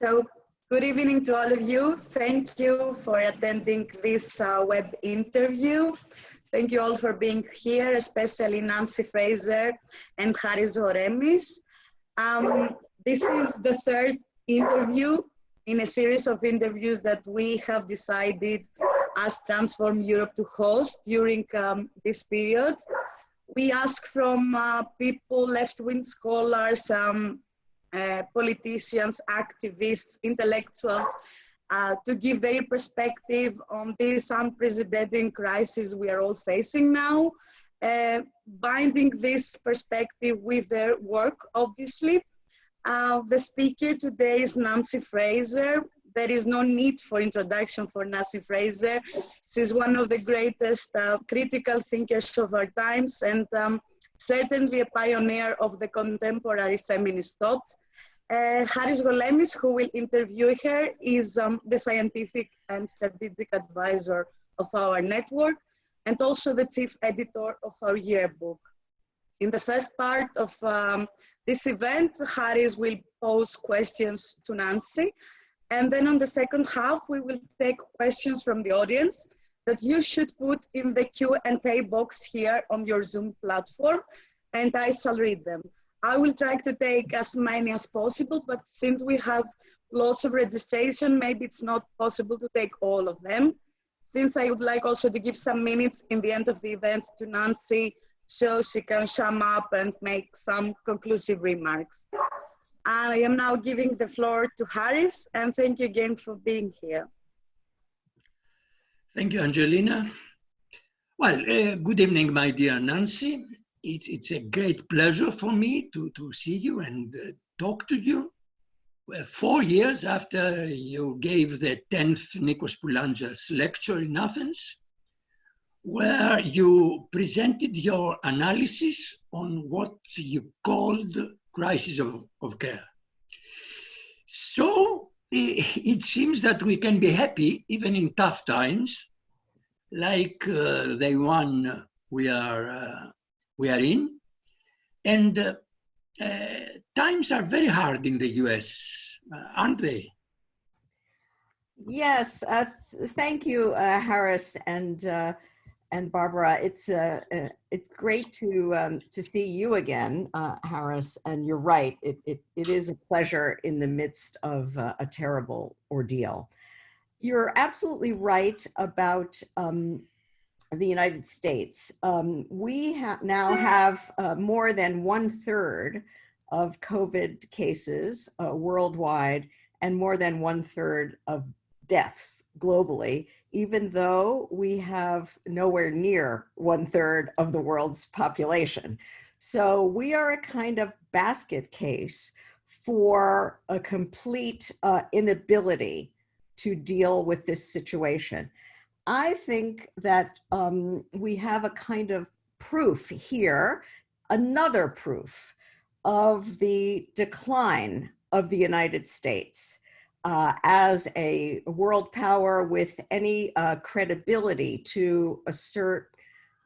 So, good evening to all of you. Thank you for attending this web interview. Thank you all for being here, especially Nancy Fraser and Golemis. This is the third interview in a series of interviews that we have decided as Transform Europe to host during this period. We ask from people, left-wing scholars, politicians, activists, intellectuals, to give their perspective on this unprecedented crisis we are all facing now, binding this perspective with their work, obviously. The speaker today is Nancy Fraser. There is no need for introduction for Nancy Fraser. She's one of the greatest critical thinkers of our times and certainly a pioneer of the contemporary feminist thought. Golemis, who will interview her, is the scientific and strategic advisor of our network and also the chief editor of our yearbook. In the first part of this event, Haris will pose questions to Nancy. And then on the second half, we will take questions from the audience that you should put in the Q&A box here on your Zoom platform, and I shall read them. I will try to take as many as possible, but since we have lots of registration, maybe it's not possible to take all of them. Since I would like also to give some minutes in the end of the event to Nancy so she can sum up and make some conclusive remarks. I am now giving the floor to Haris, and thank you again for being here. Thank you, Angelina. Well, good evening, my dear Nancy. It's a great pleasure for me to see you and talk to you. 4 years after you gave the 10th Nikos Poulangias lecture in Athens, where you presented your analysis on what you called crisis of care. So it seems that we can be happy even in tough times, like the one we are in. And times are very hard in the US, aren't they? Yes, thank you, Haris and Barbara. It's great to see you again, Haris. And you're right, it is a pleasure in the midst of a terrible ordeal. You're absolutely right about the United States. We now have more than 1/3 of COVID cases worldwide and more than 1/3 of deaths globally, even though we have nowhere near 1/3 of the world's population. So we are a kind of basket case for a complete inability to deal with this situation. I think that we have a kind of proof here, another proof of the decline of the United States as a world power with any credibility to assert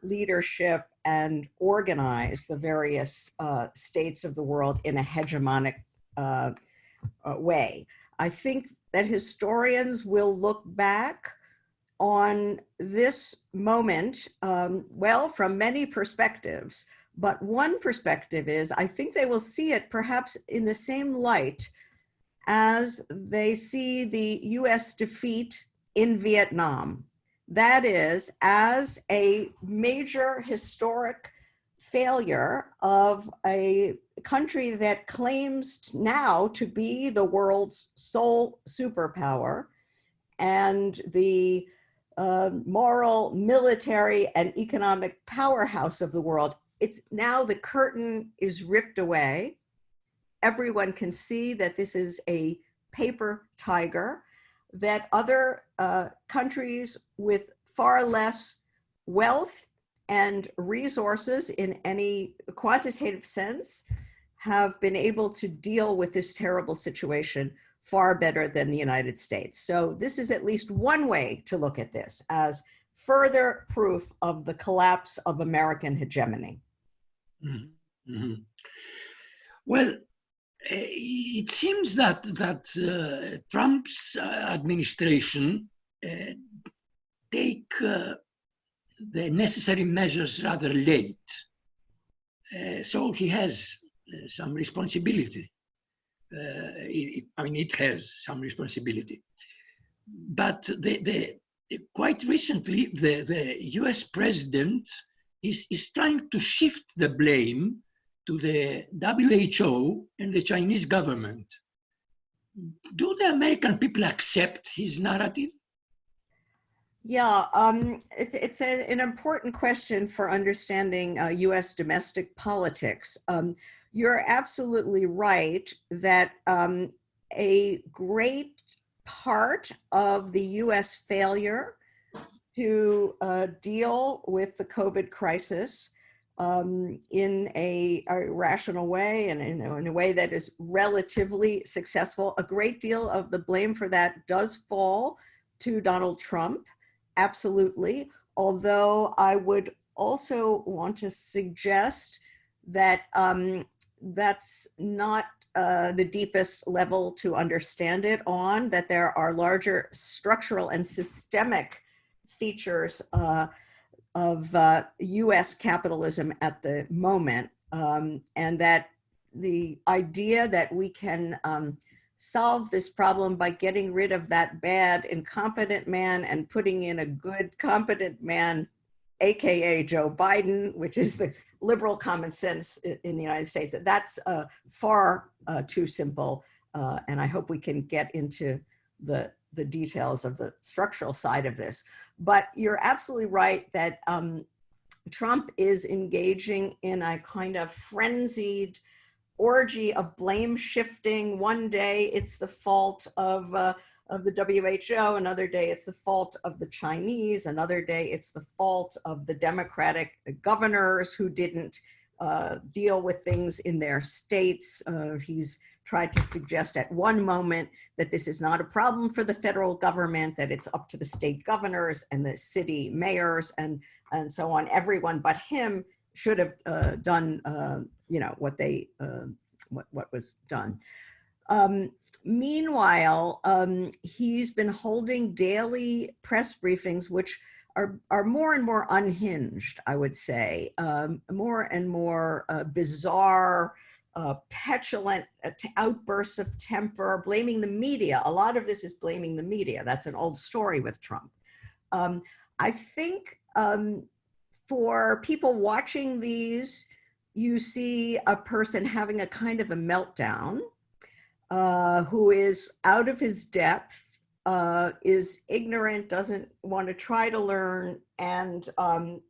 leadership and organize the various states of the world in a hegemonic way. I think that historians will look back on this moment, well, from many perspectives, but one perspective is, I think they will see it perhaps in the same light as they see the US defeat in Vietnam. That is, as a major historic failure of a country that claims now to be the world's sole superpower and the moral, military, and economic powerhouse of the world. It's now the curtain is ripped away. Everyone can see that this is a paper tiger, that other countries with far less wealth and resources in any quantitative sense have been able to deal with this terrible situation far better than the United States. So this is at least one way to look at this, as further proof of the collapse of American hegemony. Mm-hmm. Well, It seems that Trump's administration take the necessary measures rather late. So he has some responsibility. It has some responsibility. But quite recently, the US president is trying to shift the blame to the WHO and the Chinese government. Do the American people accept his narrative? Yeah, it's an important question for understanding US domestic politics. You're absolutely right that a great part of the US failure to deal with the COVID crisis in a rational way and in a way that is relatively successful, a great deal of the blame for that does fall to Donald Trump, absolutely. Although I would also want to suggest that that's not the deepest level to understand it on, that there are larger structural and systemic features of US capitalism at the moment, and that the idea that we can solve this problem by getting rid of that bad, incompetent man and putting in a good, competent man, AKA Joe Biden, which is the liberal common sense in the United States, that's far too simple. And I hope we can get into the details of the structural side of this. But you're absolutely right that Trump is engaging in a kind of frenzied orgy of blame shifting. One day it's the fault of the WHO, another day it's the fault of the Chinese, another day it's the fault of the Democratic governors who didn't deal with things in their states. He's tried to suggest at one moment that this is not a problem for the federal government, that it's up to the state governors and the city mayors and so on. Everyone but him should have done what was done. Meanwhile, he's been holding daily press briefings, which are more and more unhinged, I would say, more and more bizarre, petulant outbursts of temper, blaming the media. A lot of this is blaming the media. That's an old story with Trump. I think for people watching these, you see a person having a kind of a meltdown, who is out of his depth, is ignorant, doesn't want to try to learn, and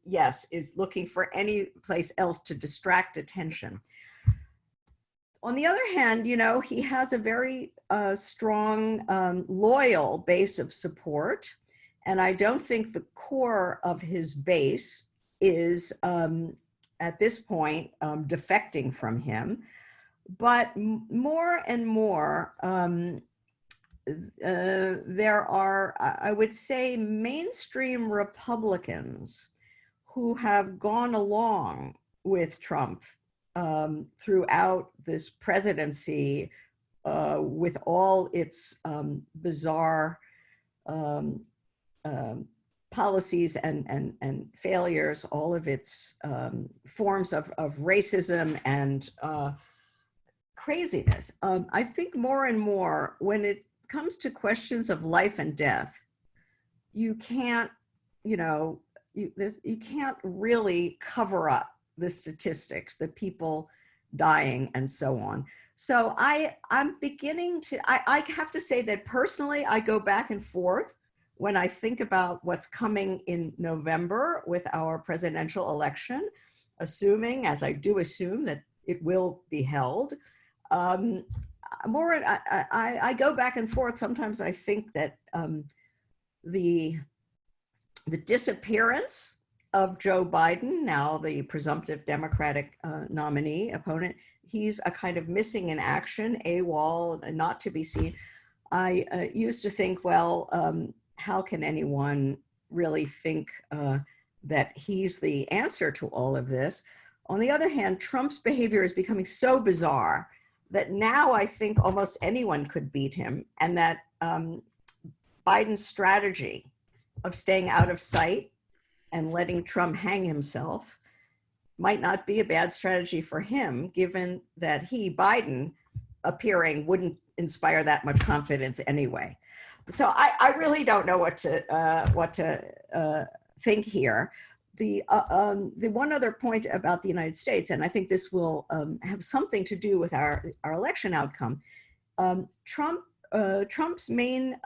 yes, is looking for any place else to distract attention. On the other hand, he has a very strong, loyal base of support, and I don't think the core of his base is, at this point, defecting from him. But more and more, there are, I would say, mainstream Republicans who have gone along with Trump throughout this presidency, with all its bizarre policies and failures, all of its forms of racism and craziness. I think more and more, when it comes to questions of life and death, you can't, you can't really cover up the statistics, the people dying and so on. So I'm beginning to, I have to say that personally, I go back and forth when I think about what's coming in November with our presidential election, assuming, as I do assume, that it will be held. I go back and forth. Sometimes I think that the disappearance of Joe Biden, now the presumptive Democratic nominee opponent, he's a kind of missing in action, AWOL, not to be seen. I used to think, well, how can anyone really think that he's the answer to all of this? On the other hand, Trump's behavior is becoming so bizarre that now I think almost anyone could beat him, and that Biden's strategy of staying out of sight and letting Trump hang himself might not be a bad strategy for him, given that he, Biden, appearing wouldn't inspire that much confidence anyway. So I really don't know what to think here. The one other point about the United States, and I think this will have something to do with our election outcome, Trump's main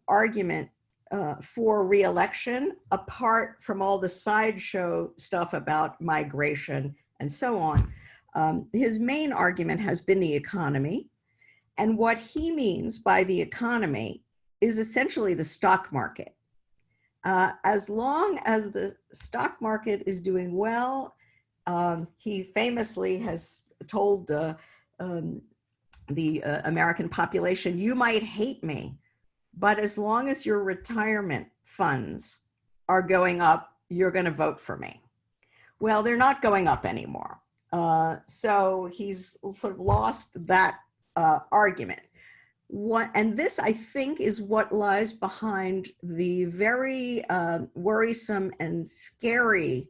argument for re-election, apart from all the sideshow stuff about migration and so on, his main argument has been the economy. And what he means by the economy is essentially the stock market. As long as the stock market is doing well, he famously has told the American population, you might hate me, but as long as your retirement funds are going up, you're going to vote for me. Well, they're not going up anymore. So he's sort of lost that argument. And this, I think, is what lies behind the very worrisome and scary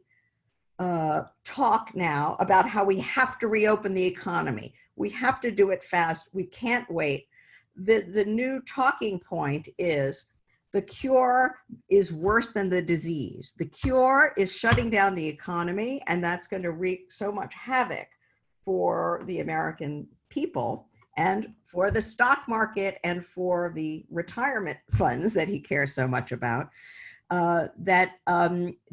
talk now about how we have to reopen the economy. We have to do it fast. We can't wait. The new talking point is the cure is worse than the disease. The cure is shutting down the economy, and that's going to wreak so much havoc for the American people and for the stock market and for the retirement funds that he cares so much about, that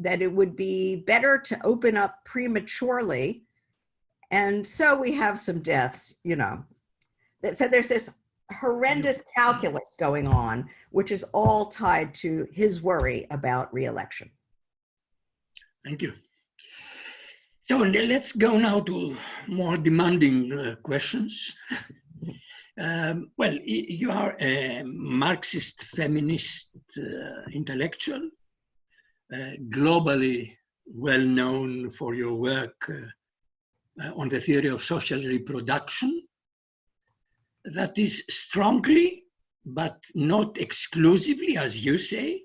it would be better to open up prematurely. And so we have some deaths, you know. So there's this horrendous calculus going on, which is all tied to his worry about re-election. Thank you. So let's go now to more demanding questions. Well, you are a Marxist feminist intellectual, globally well known for your work on the theory of social reproduction. That is strongly, but not exclusively, as you say,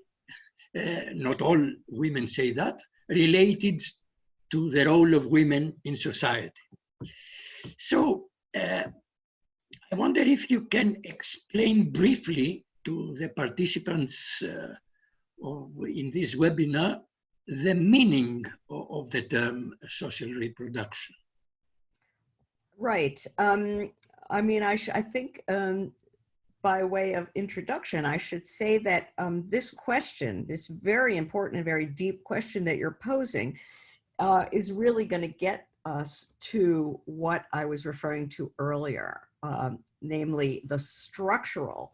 not all women say that, related to the role of women in society. So I wonder if you can explain briefly to the participants in this webinar the meaning of the term social reproduction. Right. I mean, I think by way of introduction, I should say that this question, this very important and very deep question that you're posing, is really going to get us to what I was referring to earlier, namely the structural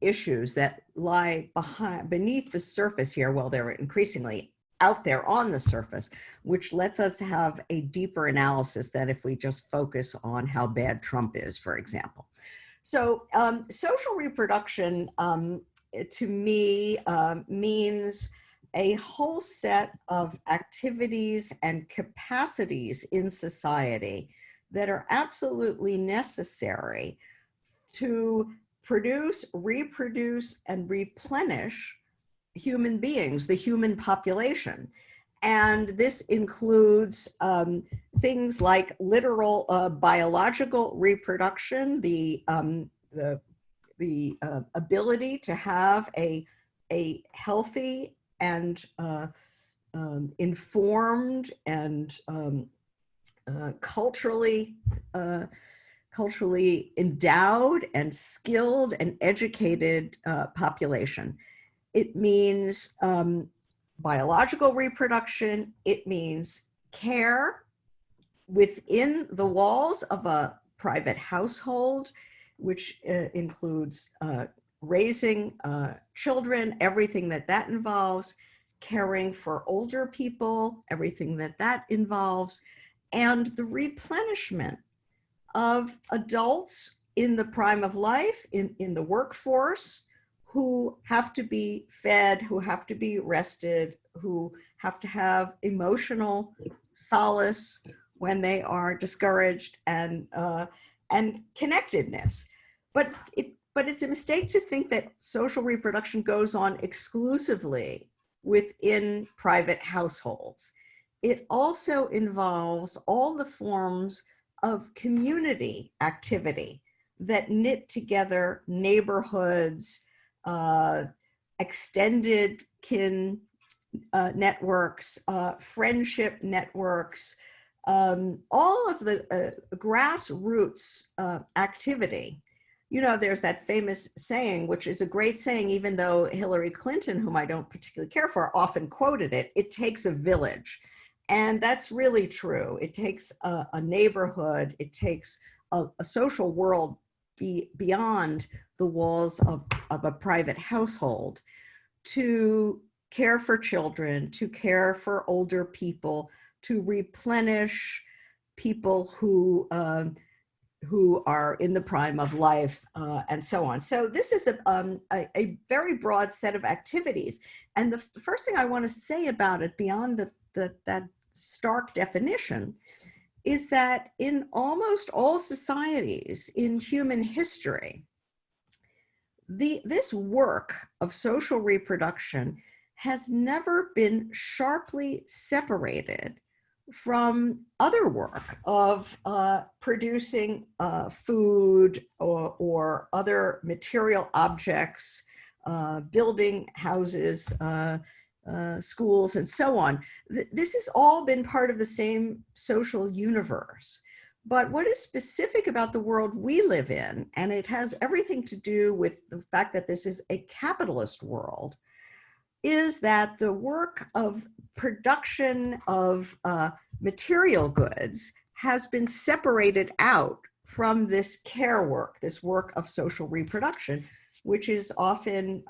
issues that lie beneath the surface here. Well, they're increasingly out there on the surface, which lets us have a deeper analysis than if we just focus on how bad Trump is, for example. So social reproduction to me means a whole set of activities and capacities in society that are absolutely necessary to produce, reproduce, and replenish human beings, the human population. And this includes things like literal biological reproduction, the ability to have a healthy and informed and culturally endowed and skilled and educated population. It means biological reproduction. It means care within the walls of a private household, which includes raising children, everything that involves, caring for older people, everything that involves, and the replenishment of adults in the prime of life, in the workforce, who have to be fed, who have to be rested, who have to have emotional solace when they are discouraged and and connectedness. But it's a mistake to think that social reproduction goes on exclusively within private households. It also involves all the forms of community activity that knit together neighborhoods, extended kin networks, friendship networks, all of the grassroots activity. You know, there's that famous saying, which is a great saying, even though Hillary Clinton, whom I don't particularly care for, often quoted it, it takes a village. And that's really true. It takes a neighborhood, it takes a social world beyond the walls of a private household to care for children, to care for older people, to replenish people who are in the prime of life, and so on. So this is a very broad set of activities. And the first thing I want to say about it, beyond that stark definition, is that in almost all societies in human history, this work of social reproduction has never been sharply separated from other work of producing food or other material objects, building houses, schools, and so on. This has all been part of the same social universe. But what is specific about the world we live in, and it has everything to do with the fact that this is a capitalist world, is that the work of production of material goods has been separated out from this care work, this work of social reproduction, which is often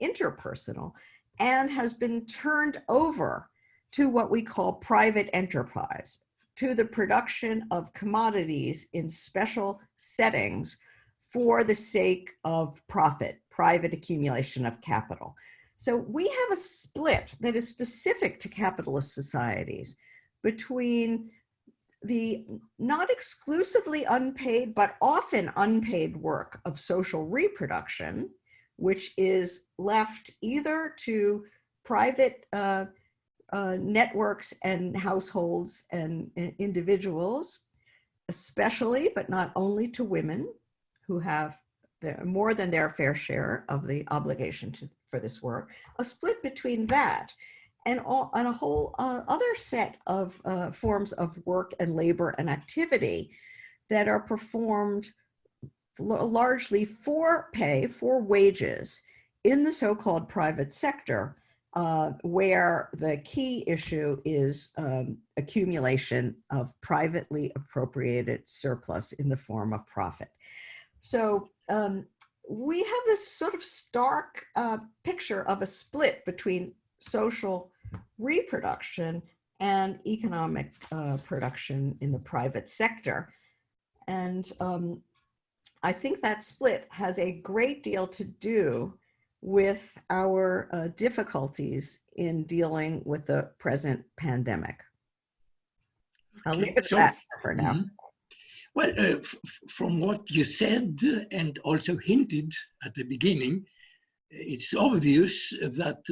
interpersonal, and has been turned over to what we call private enterprise, to the production of commodities in special settings for the sake of profit, private accumulation of capital. So we have a split that is specific to capitalist societies between the not exclusively unpaid, but often unpaid work of social reproduction, which is left either to private networks and households and individuals, especially, but not only to women who have more than their fair share of the obligation for this work, a split between that and a whole other set of forms of work and labor and activity that are performed largely for pay, for wages, in the so-called private sector, where the key issue is accumulation of privately appropriated surplus in the form of profit. So we have this sort of stark picture of a split between social reproduction and economic production in the private sector. And I think that split has a great deal to do with our difficulties in dealing with the present pandemic. I'll leave it at that for now. Mm-hmm. Well, from what you said and also hinted at the beginning, it's obvious that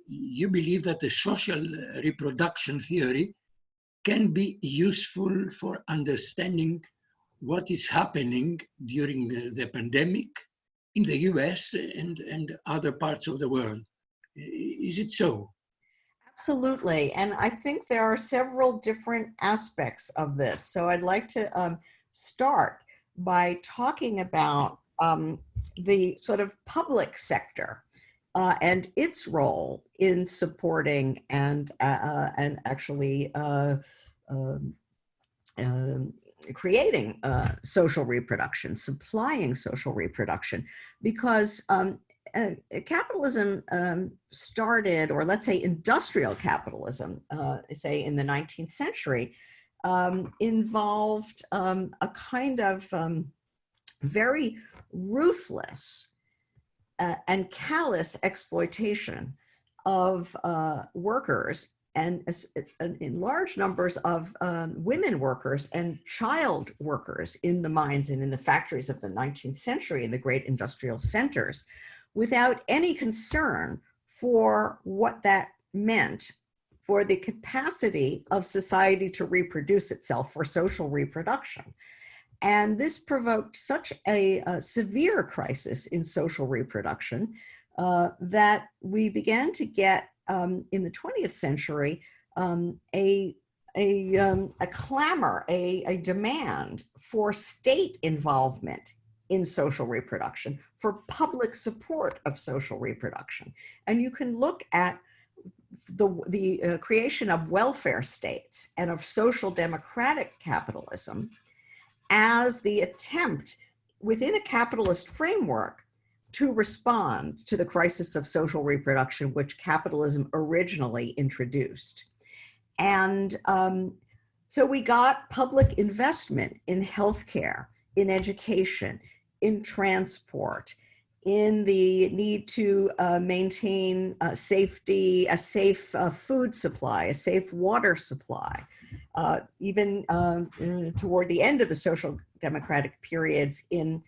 you believe that the social reproduction theory can be useful for understanding what is happening during the pandemic in the US and other parts of the world. Is it so? Absolutely. And I think there are several different aspects of this. So I'd like to start by talking about the sort of public sector and its role in supporting and actually creating social reproduction, supplying social reproduction, because capitalism started, or let's say industrial capitalism, say in the 19th century, involved a kind of very ruthless and callous exploitation of workers and in large numbers of women workers and child workers in the mines and in the factories of the 19th century in the great industrial centers, without any concern for what that meant for the capacity of society to reproduce itself, for social reproduction. And this provoked such a severe crisis in social reproduction that we began to get in the 20th century a clamor, a demand for state involvement in social reproduction, for public support of social reproduction. And you can look at the creation of welfare states and of social democratic capitalism as the attempt within a capitalist framework to respond to the crisis of social reproduction, which capitalism originally introduced. And so we got public investment in healthcare, in education, in transport, in the need to maintain safety, a safe food supply, a safe water supply, even toward the end of the social democratic periods in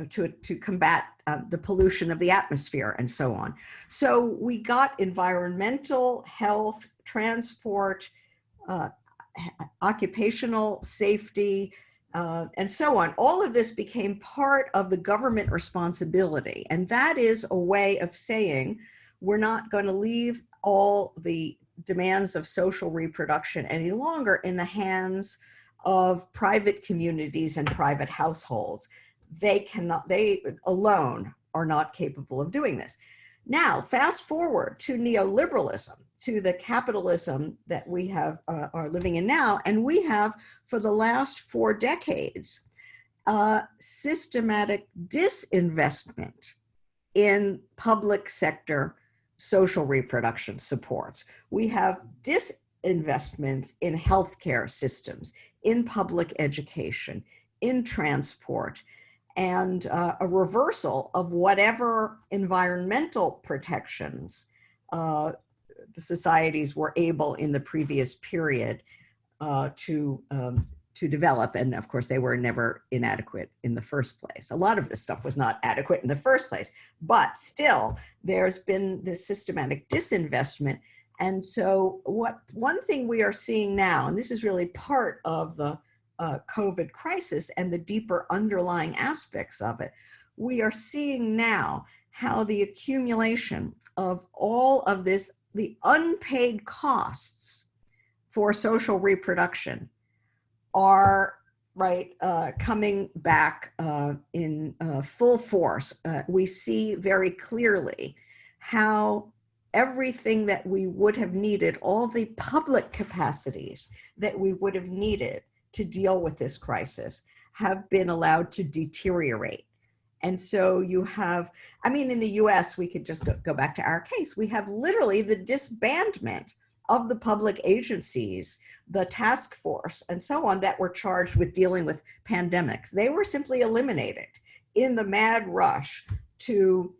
to combat the pollution of the atmosphere and so on. So we got environmental, health, transport, occupational safety, and so on. All of this became part of the government responsibility. And that is a way of saying, we're not going to leave all the demands of social reproduction any longer in the hands of private communities and private households. They alone are not capable of doing this. Now, fast forward to neoliberalism, to the capitalism that we have are living in now, and we have, for the last 4 decades, systematic disinvestment in public sector social reproduction supports. We have disinvestments in healthcare systems, in public education, in transport, and a reversal of whatever environmental protections the societies were able in the previous period to develop. And of course, they were never inadequate in the first place. A lot of this stuff was not adequate in the first place, but still there's been this systematic disinvestment. And so one thing we are seeing now, and this is really part of the COVID crisis and the deeper underlying aspects of it, we are seeing now how the accumulation of all of this, the unpaid costs for social reproduction are coming back in full force. We see very clearly how everything that we would have needed, all the public capacities that we would have needed to deal with this crisis, have been allowed to deteriorate. And so you have, I mean, in the US, we could just go back to our case. We have literally the disbandment of the public agencies, the task force, and so on, that were charged with dealing with pandemics. They were simply eliminated in the mad rush to,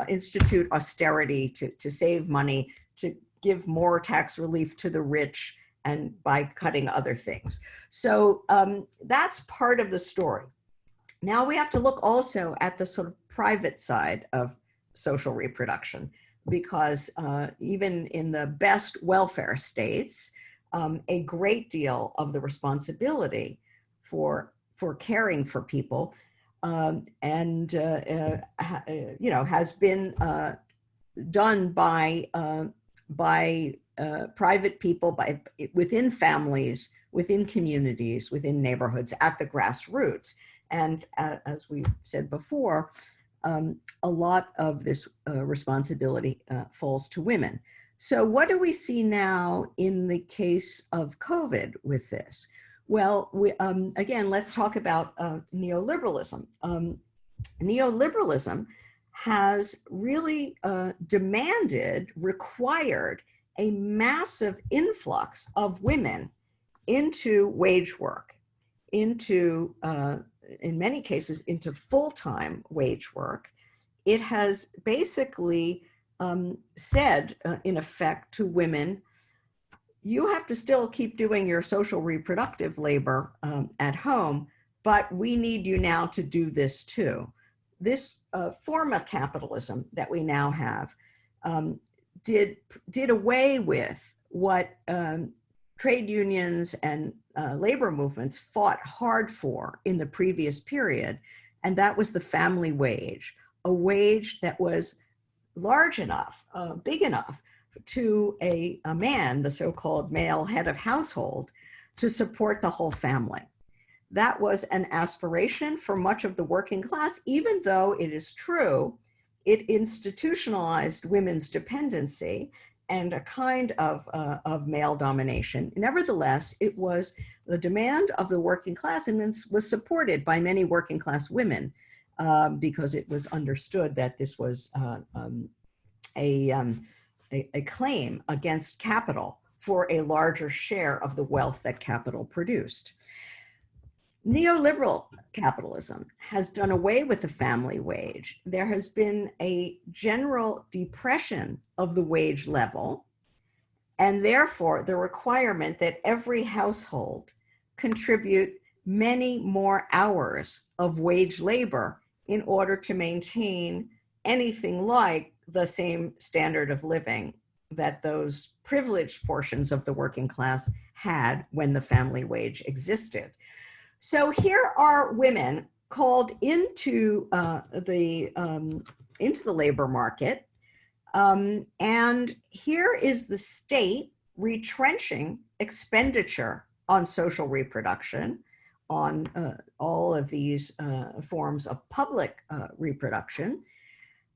institute austerity, to save money, to give more tax relief to the rich, and by cutting other things. So that's part of the story. Now we have to look also at the sort of private side of social reproduction, because even in the best welfare states, a great deal of the responsibility for caring for people has been done by private people, within families, within communities, within neighborhoods, at the grassroots. And as we said before, a lot of this responsibility falls to women. So what do we see now in the case of COVID with this? Well, again, let's talk about neoliberalism. Neoliberalism has really required a massive influx of women into wage work, into, in many cases, into full-time wage work. It has basically said, in effect, to women, you have to still keep doing your social reproductive labor at home, but we need you now to do this too. This form of capitalism that we now have did away with what trade unions and labor movements fought hard for in the previous period, and that was the family wage, a wage that was large enough, big enough to a man, the so-called male head of household, to support the whole family. That was an aspiration for much of the working class, even though it is true, it institutionalized women's dependency and a kind of male domination. Nevertheless, it was the demand of the working class and was supported by many working class women because it was understood that this was a claim against capital for a larger share of the wealth that capital produced. Neoliberal capitalism has done away with the family wage. There has been a general depression of the wage level, and therefore the requirement that every household contribute many more hours of wage labor in order to maintain anything like the same standard of living that those privileged portions of the working class had when the family wage existed. So here are women called into the labor market, and here is the state retrenching expenditure on social reproduction, on all of these forms of public reproduction.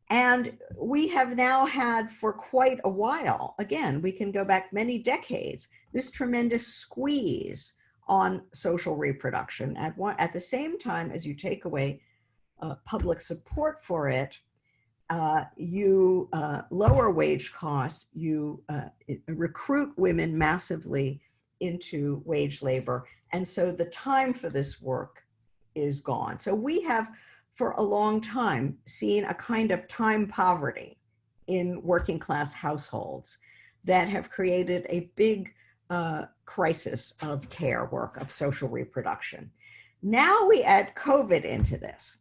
And we have now had for quite a while, again, we can go back many decades, this tremendous squeeze on social reproduction. At the same time as you take away public support for it, you lower wage costs, you recruit women massively into wage labor. And so the time for this work is gone. So we have, for a long time, seen a kind of time poverty in working class households that have created a big crisis of care work, of social reproduction. Now we add COVID into this.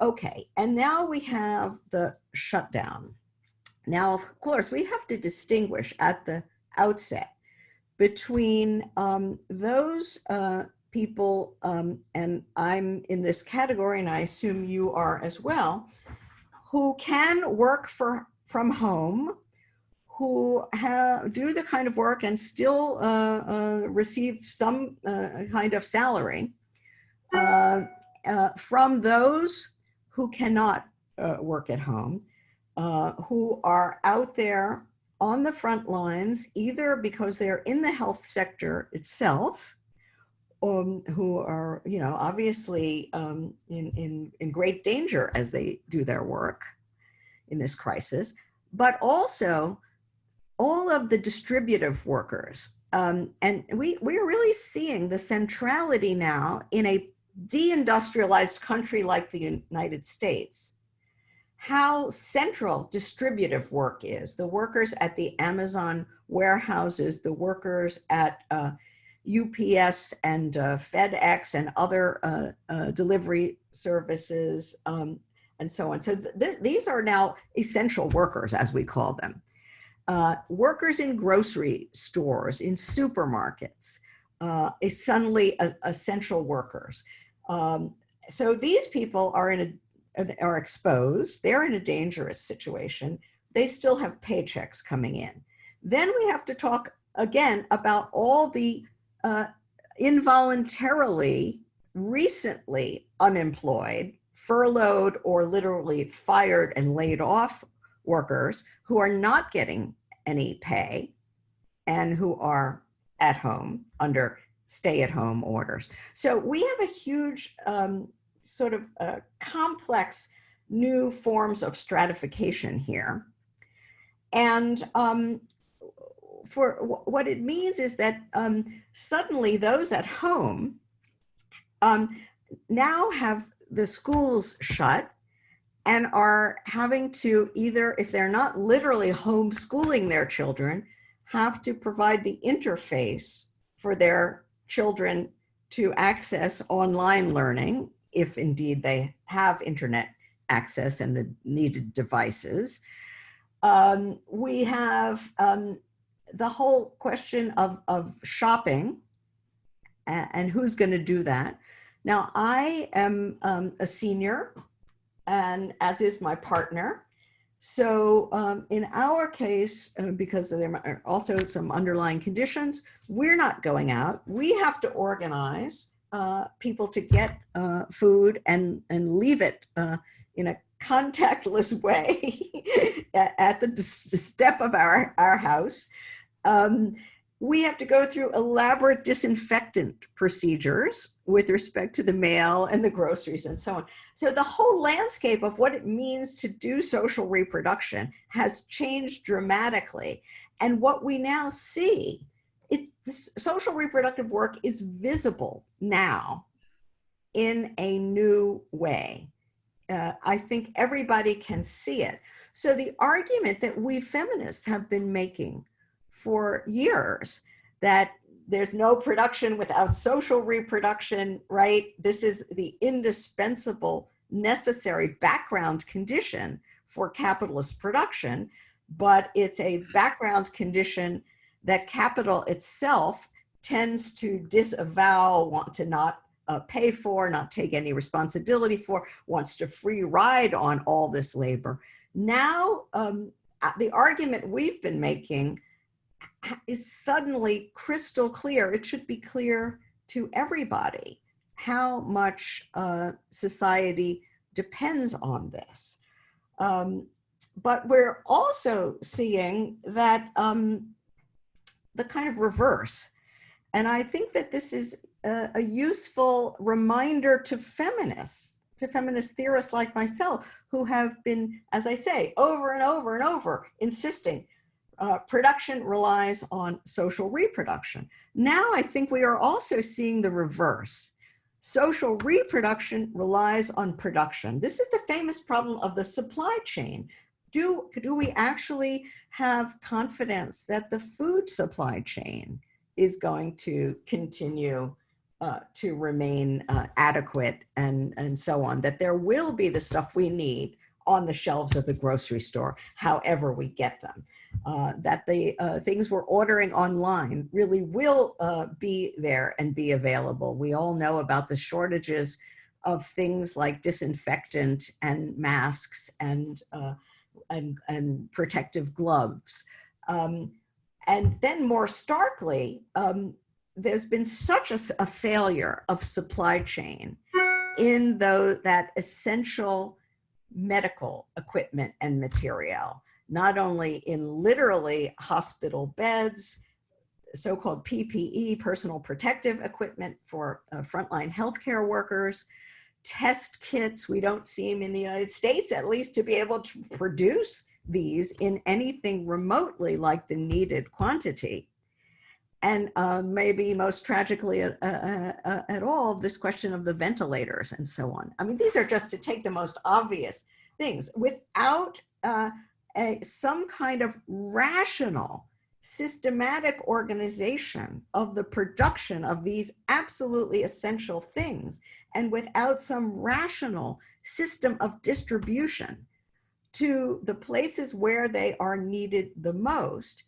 Okay, and now we have the shutdown. Now, of course, we have to distinguish at the outset between those people, and I'm in this category, and I assume you are as well, who can work from home, who do the kind of work and still receive some kind of salary from those who cannot work at home, who are out there on the front lines, either because they're in the health sector itself, who are, obviously in great danger as they do their work in this crisis, but also all of the distributive workers. And we're really seeing the centrality now in a deindustrialized country like the United States, how central distributive work is. The workers at the Amazon warehouses, the workers at UPS and FedEx and other delivery services, and so on. So these are now essential workers, as we call them. Workers in grocery stores, in supermarkets, is suddenly essential workers. So these people are exposed. They're in a dangerous situation. They still have paychecks coming in. Then we have to talk again about all the involuntarily, recently unemployed, furloughed, or literally fired and laid off workers who are not getting any pay and who are at home under stay-at-home orders. So we have a huge sort of complex new forms of stratification here. And for what it means is that suddenly those at home now have the schools shut, and are having to either, if they're not literally homeschooling their children, have to provide the interface for their children to access online learning, if indeed they have internet access and the needed devices. We have the whole question of shopping and who's going to do that. Now, I am a senior, and as is my partner. So in our case, because there are also some underlying conditions, we're not going out. We have to organize people to get food and leave it in a contactless way at the step of our house. We have to go through elaborate disinfectant procedures with respect to the mail and the groceries and so on. So the whole landscape of what it means to do social reproduction has changed dramatically. And what we now see, this social reproductive work is visible now in a new way. I think everybody can see it. So the argument that we feminists have been making for years, that there's no production without social reproduction, right? This is the indispensable, necessary background condition for capitalist production, but it's a background condition that capital itself tends to disavow, want to not pay for, not take any responsibility for, wants to free ride on all this labor. Now, the argument we've been making is suddenly crystal clear. It should be clear to everybody how much society depends on this. But we're also seeing that the kind of reverse. And I think that this is a useful reminder to feminist theorists like myself, who have been, as I say, over and over and over, insisting production relies on social reproduction. Now I think we are also seeing the reverse. Social reproduction relies on production. This is the famous problem of the supply chain. Do we actually have confidence that the food supply chain is going to continue to remain adequate and so on, that there will be the stuff we need on the shelves of the grocery store, however we get them, that the things we're ordering online really will be there and be available. We all know about the shortages of things like disinfectant and masks and protective gloves. And then more starkly, there's been such a failure of supply chain in that essential medical equipment and material, not only in literally hospital beds, so-called PPE, personal protective equipment for frontline healthcare workers, test kits. We don't see them in the United States, at least, to be able to produce these in anything remotely like the needed quantity. And maybe most tragically at all, this question of the ventilators and so on. I mean, these are just to take the most obvious things. Without some kind of rational, systematic organization of the production of these absolutely essential things, and without some rational system of distribution to the places where they are needed the most,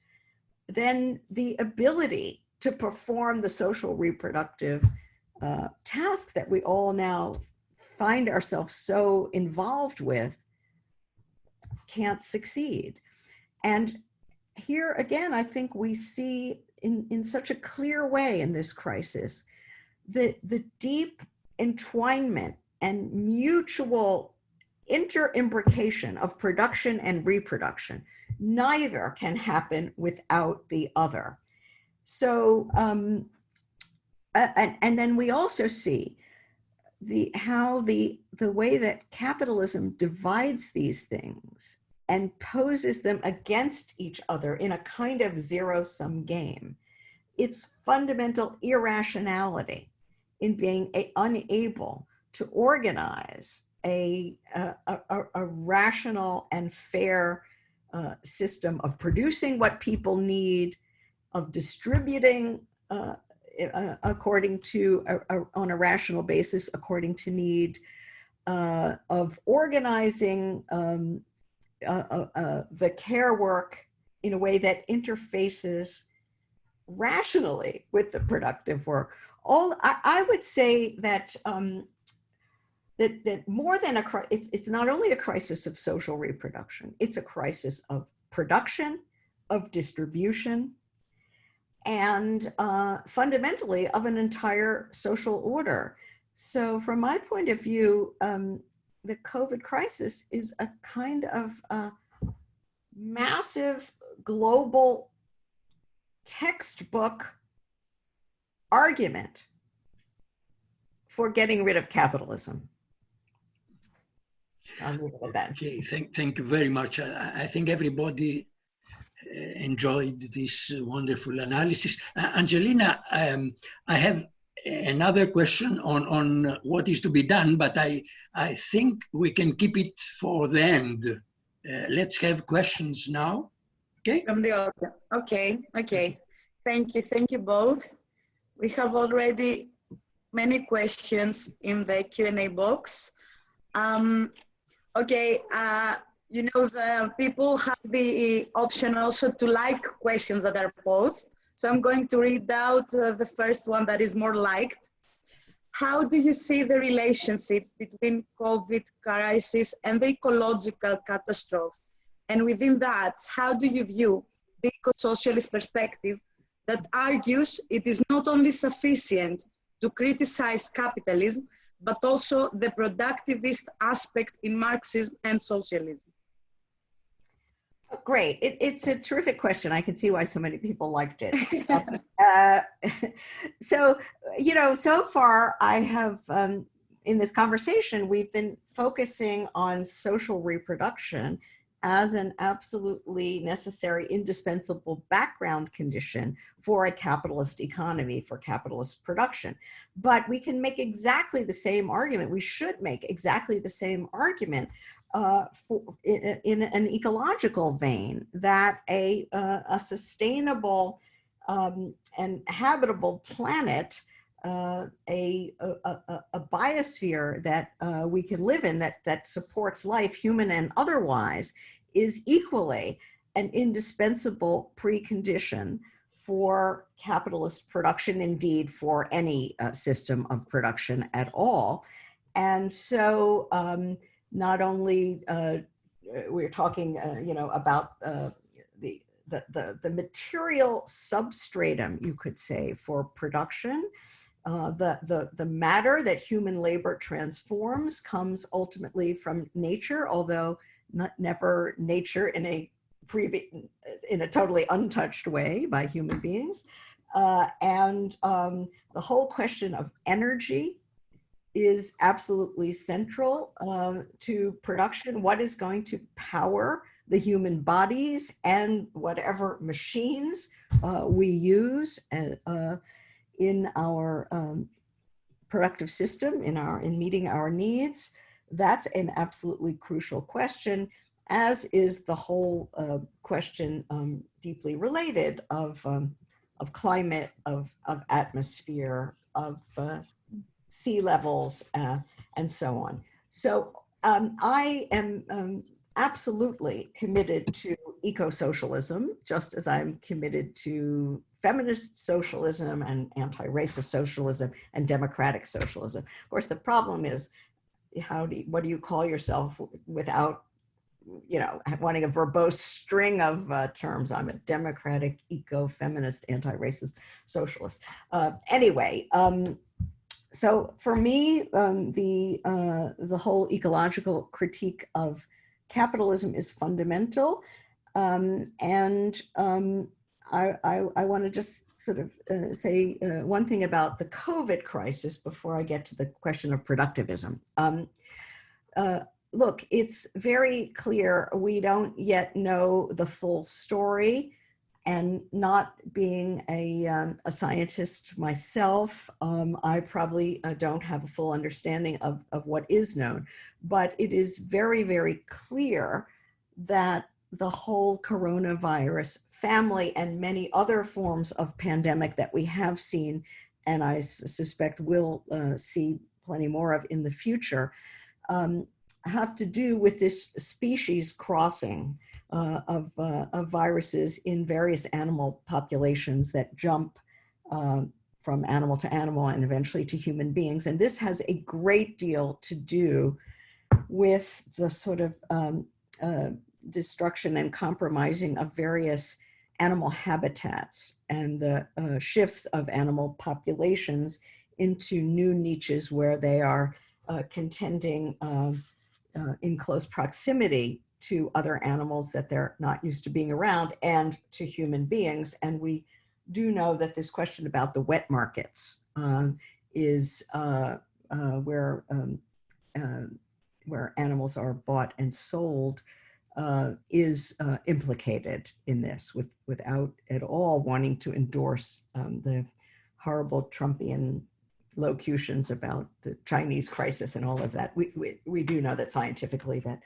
then the ability to perform the social reproductive task that we all now find ourselves so involved with can't succeed. And here again, I think we see in such a clear way in this crisis the deep entwinement and mutual interimbrication of production and reproduction. Neither can happen without the other. So, and then we also see how the way that capitalism divides these things and poses them against each other in a kind of zero-sum game. Its fundamental irrationality in being unable to organize a rational and fair system of producing what people need, of distributing according to, on a rational basis, according to need, of organizing the care work in a way that interfaces rationally with the productive work. I would say that that more than it's not only a crisis of social reproduction, it's a crisis of production, of distribution, and fundamentally of an entire social order. So from my point of view, the COVID crisis is a kind of massive global textbook argument for getting rid of capitalism. I'll leave it at that. Okay, thank you very much. I think everybody enjoyed this wonderful analysis. Angelina, I have another question on what is to be done, but I think we can keep it for the end. Let's have questions now. Okay. From the audience. Okay. Thank you both. We have already many questions in the Q&A box. You know, the people have the option also to like questions that are posed. So I'm going to read out the first one that is more liked. How do you see the relationship between COVID crisis and the ecological catastrophe? And within that, how do you view the eco-socialist perspective that argues it is not only sufficient to criticize capitalism, but also the productivist aspect in Marxism and socialism? Great. It's a terrific question. I can see why so many people liked it. So, you know, so far I have, in this conversation, we've been focusing on social reproduction as an absolutely necessary, indispensable background condition for a capitalist economy, for capitalist production. But we can make exactly the same argument. We should make exactly the same argument in an ecological vein, that a sustainable and habitable planet, a biosphere that we can live in, that supports life, human and otherwise, is equally an indispensable precondition for capitalist production, indeed for any system of production at all. And so not only we're talking, you know, about the material substratum, you could say, for production. The matter that human labor transforms comes ultimately from nature, although never nature in a totally untouched way by human beings. And the whole question of energy is absolutely central to production. What is going to power the human bodies and whatever machines we use in our productive system, in meeting our needs? That's an absolutely crucial question, as is the whole question deeply related of climate, of atmosphere, of sea levels, and so on. So I am absolutely committed to eco-socialism, just as I'm committed to feminist socialism and anti-racist socialism and democratic socialism. Of course, the problem is, what do you call yourself without, you know, wanting a verbose string of terms? I'm a democratic, eco-feminist, anti-racist socialist. Anyway, so for me, the whole ecological critique of capitalism is fundamental. And I want to just sort of say one thing about the COVID crisis before I get to the question of productivism. Look, it's very clear we don't yet know the full story And not being a scientist myself, I probably don't have a full understanding of what is known, but it is very, very clear that the whole coronavirus family and many other forms of pandemic that we have seen, and I suspect will see plenty more of in the future, have to do with this species crossing of viruses in various animal populations that jump from animal to animal and eventually to human beings. And this has a great deal to do with the sort of destruction and compromising of various animal habitats and the shifts of animal populations into new niches where they are contending in close proximity to other animals that they're not used to being around and to human beings. And we do know that this question about the wet markets is where animals are bought and sold is implicated in this without at all wanting to endorse the horrible Trumpian locutions about the Chinese crisis and all of that. We do know that scientifically that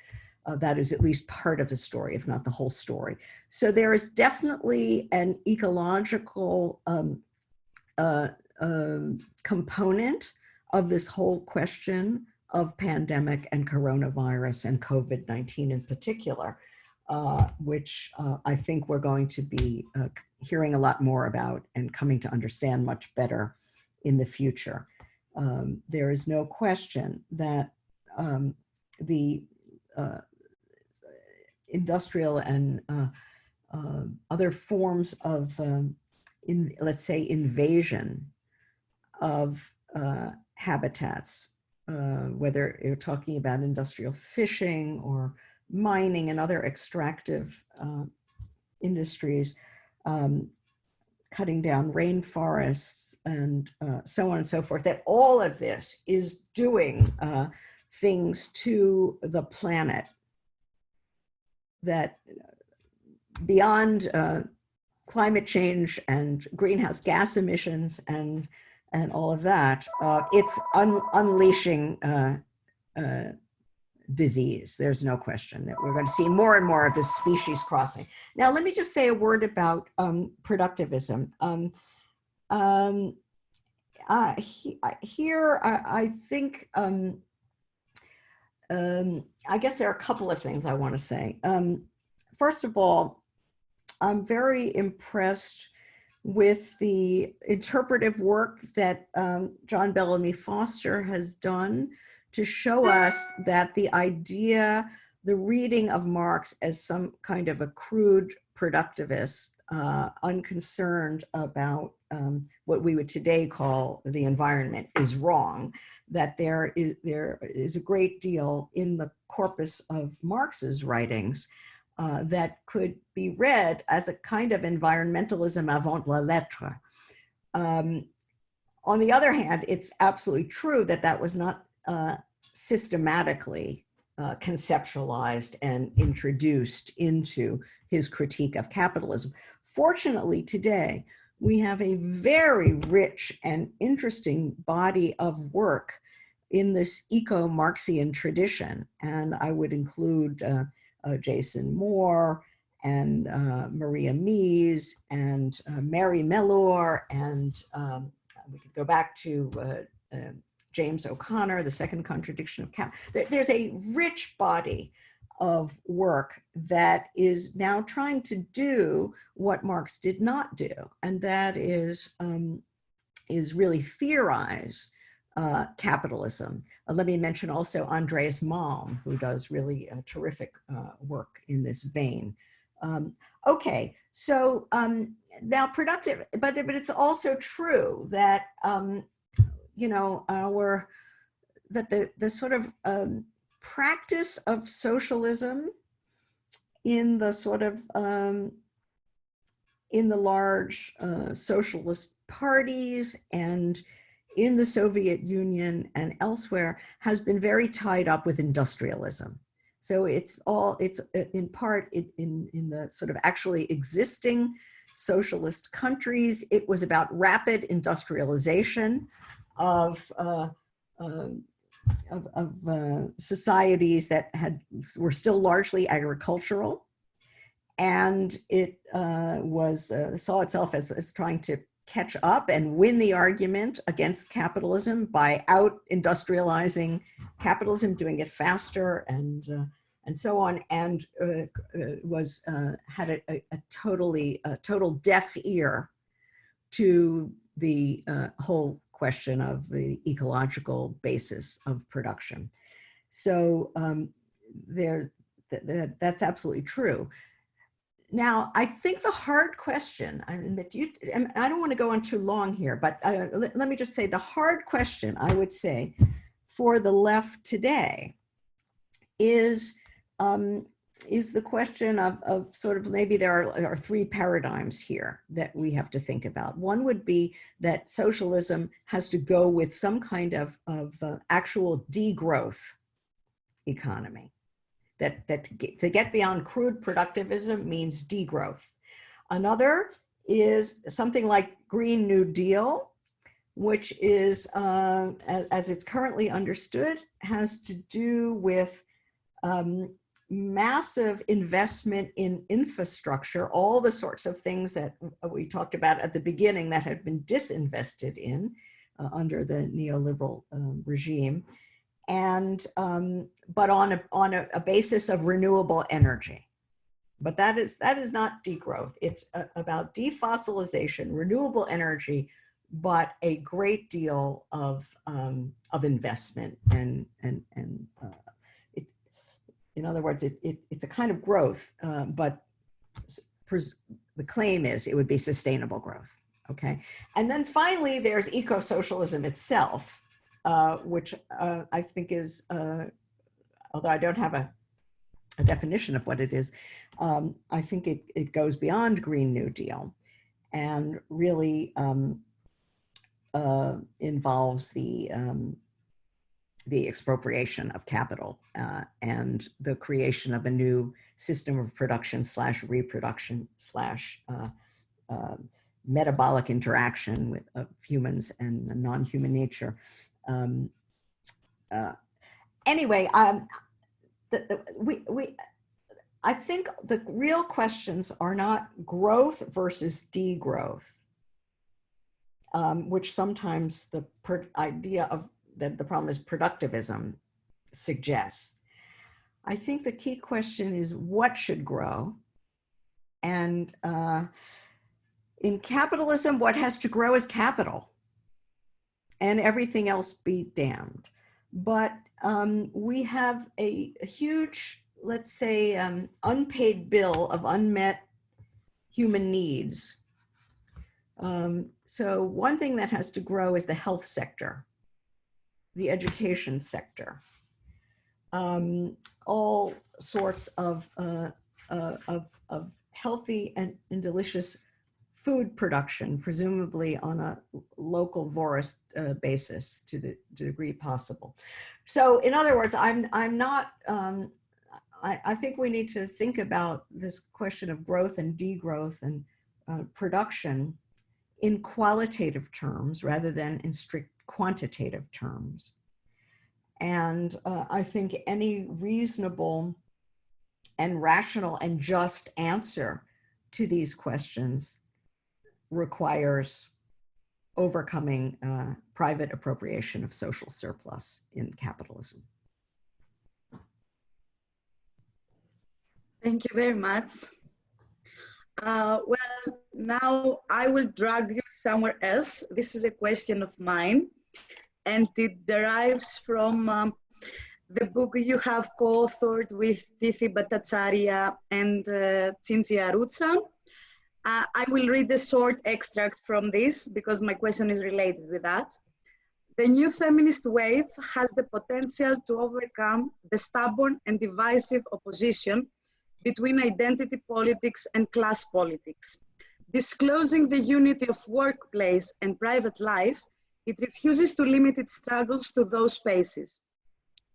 that is at least part of the story, if not the whole story. So there is definitely an ecological component of this whole question of pandemic and coronavirus and COVID-19 in particular, which I think we're going to be hearing a lot more about and coming to understand much better in the future. There is no question that the industrial and other forms of, let's say, invasion of habitats, whether you're talking about industrial fishing or mining and other extractive industries, cutting down rainforests and so on and so forth, that all of this is doing things to the planet that beyond climate change and greenhouse gas emissions and all of that, it's unleashing disease. There's no question that we're going to see more and more of this species crossing. Now, let me just say a word about productivism. Here, I think, I guess there are a couple of things I want to say. First of all, I'm very impressed with the interpretive work that John Bellamy Foster has done to show us that the idea, the reading of Marx as some kind of a crude productivist, unconcerned about what we would today call the environment, is wrong. That there is a great deal in the corpus of Marx's writings that could be read as a kind of environmentalism avant la lettre. On the other hand, it's absolutely true that that was not systematically conceptualized and introduced into his critique of capitalism. Fortunately, today, we have a very rich and interesting body of work in this eco-Marxian tradition. And I would include Jason Moore and Maria Mies and Mary Mellor, and we could go back to James O'Connor, The Second Contradiction of Capital. There's a rich body of work that is now trying to do what Marx did not do, and that is really theorize capitalism. Let me mention also Andreas Malm, who does really terrific work in this vein. Okay, so now productive, but it's also true that you know, that the sort of practice of socialism in the sort of in the large socialist parties and in the Soviet Union and elsewhere has been very tied up with industrialism. So it's in part in the sort of actually existing socialist countries. It was about rapid industrialization of societies that were still largely agricultural, and it saw itself as trying to catch up and win the argument against capitalism by out-industrializing capitalism, doing it faster and so on, and had a total deaf ear to the whole question of the ecological basis of production. So that's absolutely true. Now, I think the hard question, I don't want to go on too long here, but let me just say the hard question, I would say, for the left today is the question of sort of, maybe there are three paradigms here that we have to think about. One would be that socialism has to go with some kind of actual degrowth economy. That to get beyond crude productivism means degrowth. Another is something like Green New Deal, which is, as it's currently understood, has to do with massive investment in infrastructure, all the sorts of things that we talked about at the beginning that had been disinvested in under the neoliberal regime. And but on a basis of renewable energy, but that is not degrowth. It's about defossilization, renewable energy, but a great deal of investment and in other words, it's a kind of growth, but the claim is it would be sustainable growth. Okay, and then finally there's eco-socialism itself. Which I think is, although I don't have a definition of what it is, I think it goes beyond Green New Deal and really involves the expropriation of capital and the creation of a new system of production / reproduction / metabolic interaction of humans and non-human nature. Anyway, I think the real questions are not growth versus degrowth, which sometimes the idea of that the problem is productivism suggests. I think the key question is what should grow, and in capitalism, what has to grow is capital, and everything else be damned. But we have a huge, let's say, unpaid bill of unmet human needs. So one thing that has to grow is the health sector, the education sector, all sorts of healthy and delicious food production, presumably on a local forest basis to the degree possible. So in other words, I'm not, I think we need to think about this question of growth and degrowth and production in qualitative terms rather than in strict quantitative terms. And I think any reasonable and rational and just answer to these questions requires overcoming private appropriation of social surplus in capitalism. Thank you very much. Well, now I will drag you somewhere else. This is a question of mine, and it derives from the book you have co-authored with Tithi, Bhattacharya, and Cinzia, Arruzza. I will read a short extract from this because my question is related with that. The new feminist wave has the potential to overcome the stubborn and divisive opposition between identity politics and class politics. Disclosing the unity of workplace and private life, it refuses to limit its struggles to those spaces.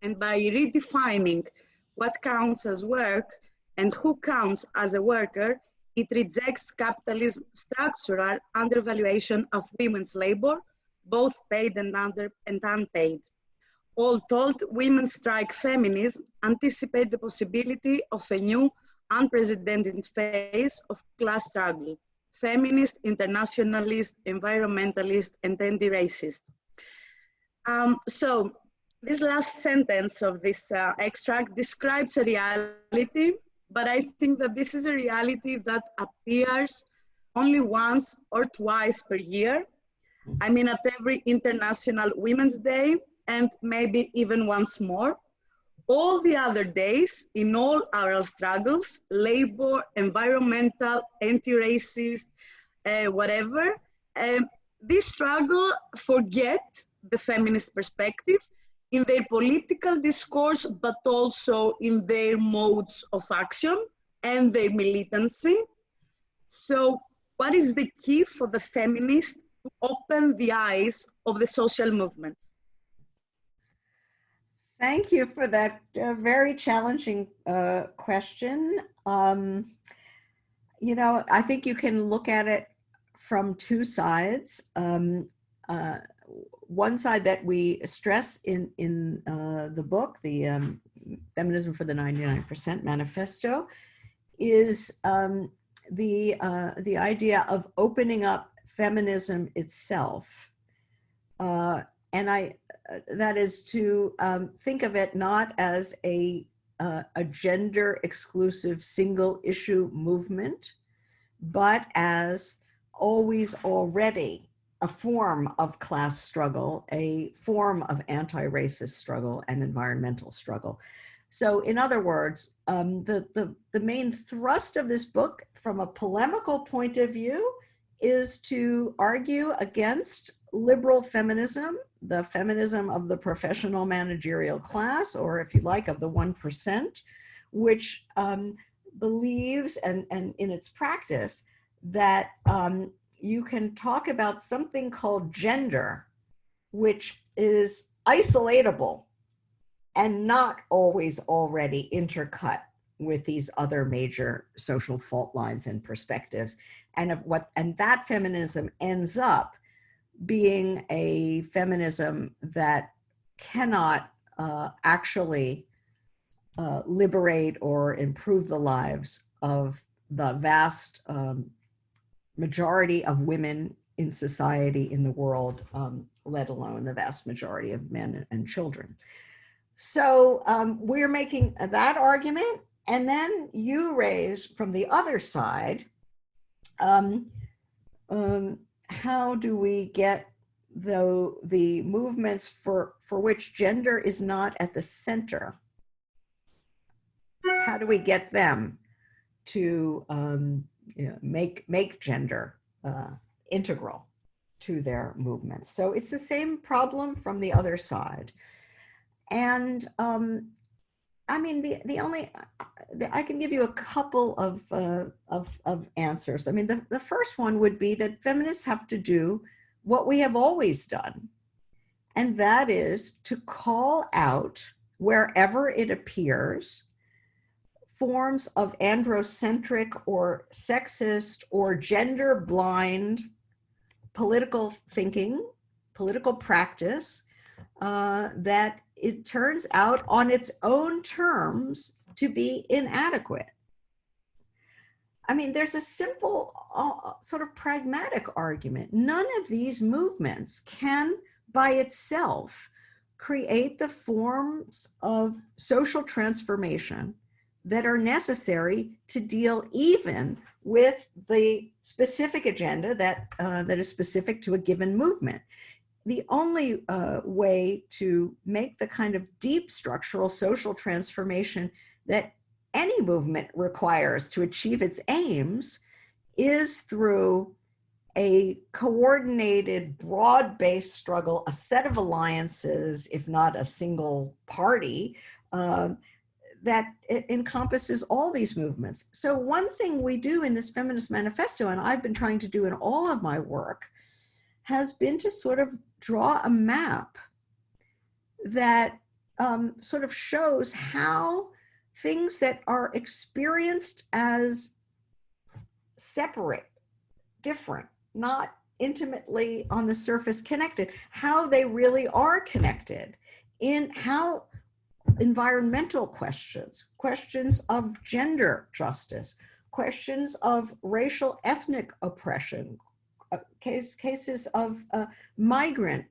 And by redefining what counts as work and who counts as a worker, It rejects capitalism's structural undervaluation of women's labor, both paid and unpaid. All told, women's strike feminism anticipate the possibility of a new, unprecedented phase of class struggle: feminist, internationalist, environmentalist, and anti-racist. So this last sentence of this extract describes a reality, but I think that this is a reality that appears only once or twice per year. I mean, at every International Women's Day, and maybe even once more. All the other days, in all our struggles, labor, environmental, anti-racist, whatever, this struggle forget the feminist perspective in their political discourse, but also in their modes of action and their militancy. So what is the key for the feminists to open the eyes of the social movements? Thank you for that very challenging question. You know, I think you can look at it from two sides. One side that we stress in the book, the Feminism for the 99% Manifesto, is the idea of opening up feminism itself. And that is to think of it not as a gender exclusive single issue movement, but as always already a form of class struggle, a form of anti-racist struggle and environmental struggle. So in other words, the main thrust of this book from a polemical point of view is to argue against liberal feminism, the feminism of the professional managerial class, or if you like, of the 1%, which believes and in its practice that you can talk about something called gender, which is isolatable and not always already intercut with these other major social fault lines and perspectives, and that feminism ends up being a feminism that cannot actually liberate or improve the lives of the vast majority of women in society, in the world, let alone the vast majority of men and children. So we're making that argument, and then you raise from the other side, how do we get the movements for which gender is not at the center? How do we get them to make gender integral to their movements? So it's the same problem from the other side. And I mean, I can give you a couple of answers. I mean, the first one would be that feminists have to do what we have always done, and that is to call out wherever it appears forms of androcentric or sexist or gender blind political thinking, political practice that it turns out on its own terms to be inadequate. I mean, there's a simple sort of pragmatic argument. None of these movements can by itself create the forms of social transformation that are necessary to deal even with the specific agenda that is specific to a given movement. The only way to make the kind of deep structural social transformation that any movement requires to achieve its aims is through a coordinated, broad-based struggle, a set of alliances, if not a single party, that encompasses all these movements. So one thing we do in this Feminist Manifesto, and I've been trying to do in all of my work, has been to sort of draw a map that sort of shows how things that are experienced as separate, different, not intimately on the surface connected, how they really are connected, in how environmental questions, questions of gender justice, questions of racial ethnic oppression, cases of migrant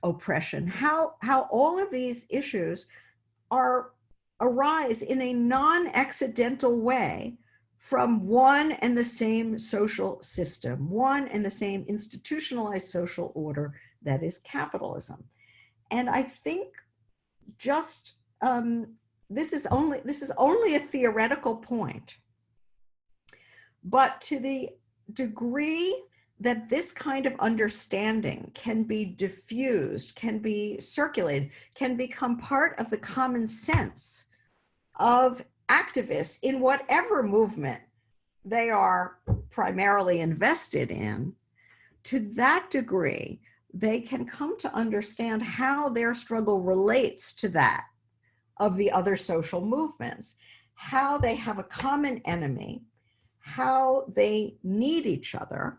oppression, how all of these issues arise in a non-accidental way from one and the same social system, one and the same institutionalized social order that is capitalism. And I think just this is only a theoretical point, but to the degree that this kind of understanding can be diffused, can be circulated, can become part of the common sense of activists in whatever movement they are primarily invested in, to that degree, they can come to understand how their struggle relates to that of the other social movements, how they have a common enemy, how they need each other,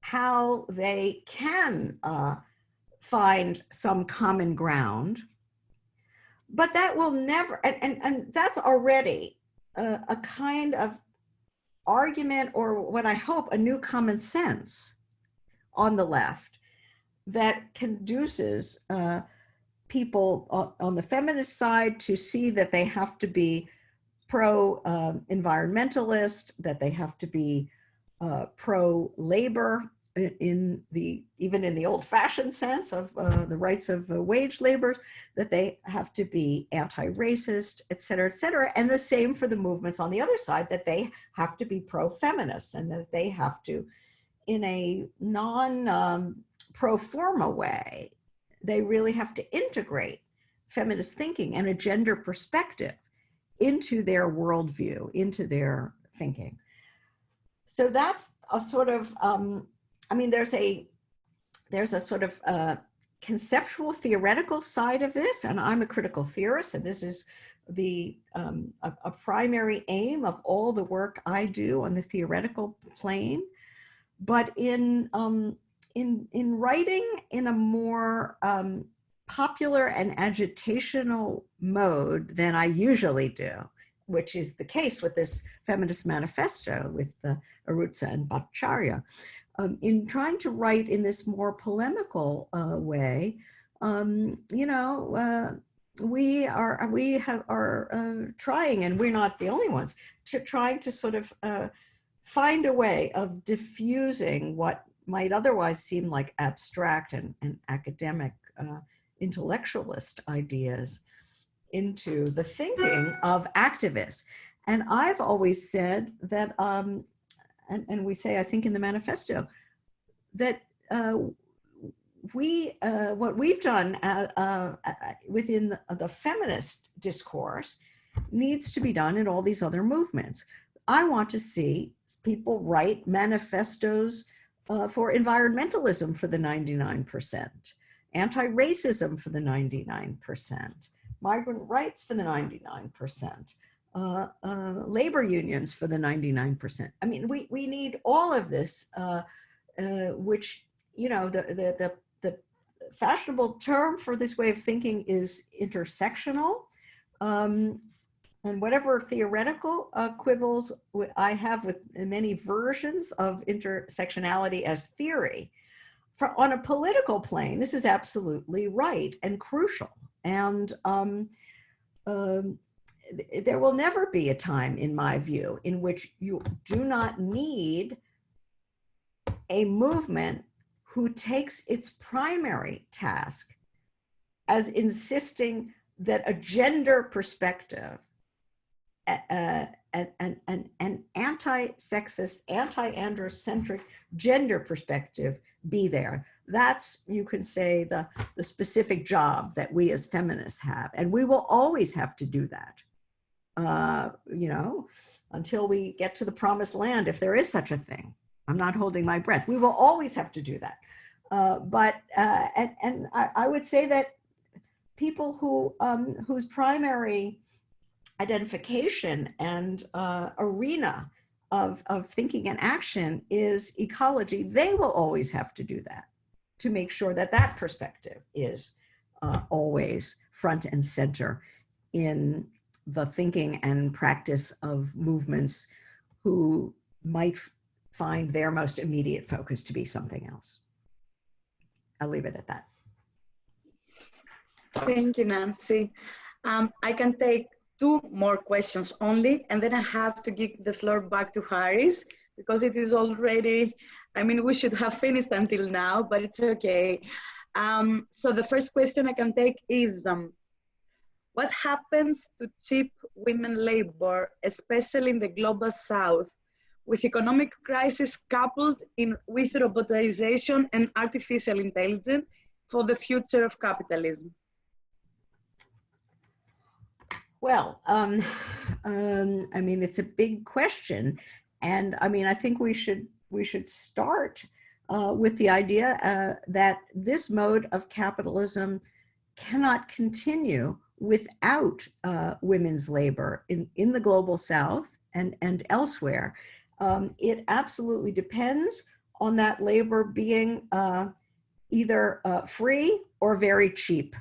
how they can find some common ground. But that will never, and that's already a kind of argument, or what I hope, a new common sense on the left that conduces people on the feminist side to see that they have to be pro-environmentalist, that they have to be pro-labor, even in the old-fashioned sense of the rights of wage laborers, that they have to be anti-racist, et cetera, and the same for the movements on the other side, that they have to be pro-feminist, and that they have to, in a non-pro forma way, they really have to integrate feminist thinking and a gender perspective into their worldview, into their thinking. So that's a sort of, I mean, there's a sort of conceptual theoretical side of this, and I'm a critical theorist, and this is a primary aim of all the work I do on the theoretical plane. But in writing in a more popular and agitational mode than I usually do, which is the case with this Feminist Manifesto with Arruzza and Bhattacharya, in trying to write in this more polemical way, you know, we are trying, and we're not the only ones, trying to sort of find a way of diffusing what might otherwise seem like abstract and academic intellectualist ideas into the thinking of activists. And I've always said that, and we say, I think in the manifesto, that what we've done within the feminist discourse needs to be done in all these other movements. I want to see people write manifestos for environmentalism for the 99%, anti-racism for the 99%, migrant rights for the 99%, labor unions for the 99%. I mean, we need all of this, which, you know, the fashionable term for this way of thinking is intersectional. And whatever theoretical quibbles I have with many versions of intersectionality as theory, on a political plane, this is absolutely right and crucial. And there will never be a time, in my view, in which you do not need a movement who takes its primary task as insisting that a gender perspective, an anti-sexist, anti-androcentric gender perspective be there. That's, you can say, the specific job that we as feminists have. And we will always have to do that, you know, until we get to the promised land, if there is such a thing. I'm not holding my breath. We will always have to do that. But I would say that people whose primary identification and arena of thinking and action is ecology, they will always have to do that to make sure that that perspective is always front and center in the thinking and practice of movements who might find their most immediate focus to be something else. I'll leave it at that. Thank you, Nancy. I can take 2 more questions only, and then I have to give the floor back to Harris because it is already, I mean, we should have finished until now, but it's okay. So the first question I can take is, what happens to cheap women labor, especially in the global south, with economic crisis coupled with robotization and artificial intelligence for the future of capitalism? Well, I mean, it's a big question. And I mean, I think we should start with the idea that this mode of capitalism cannot continue without women's labor in the global south and elsewhere. It absolutely depends on that labor being either free or very cheap.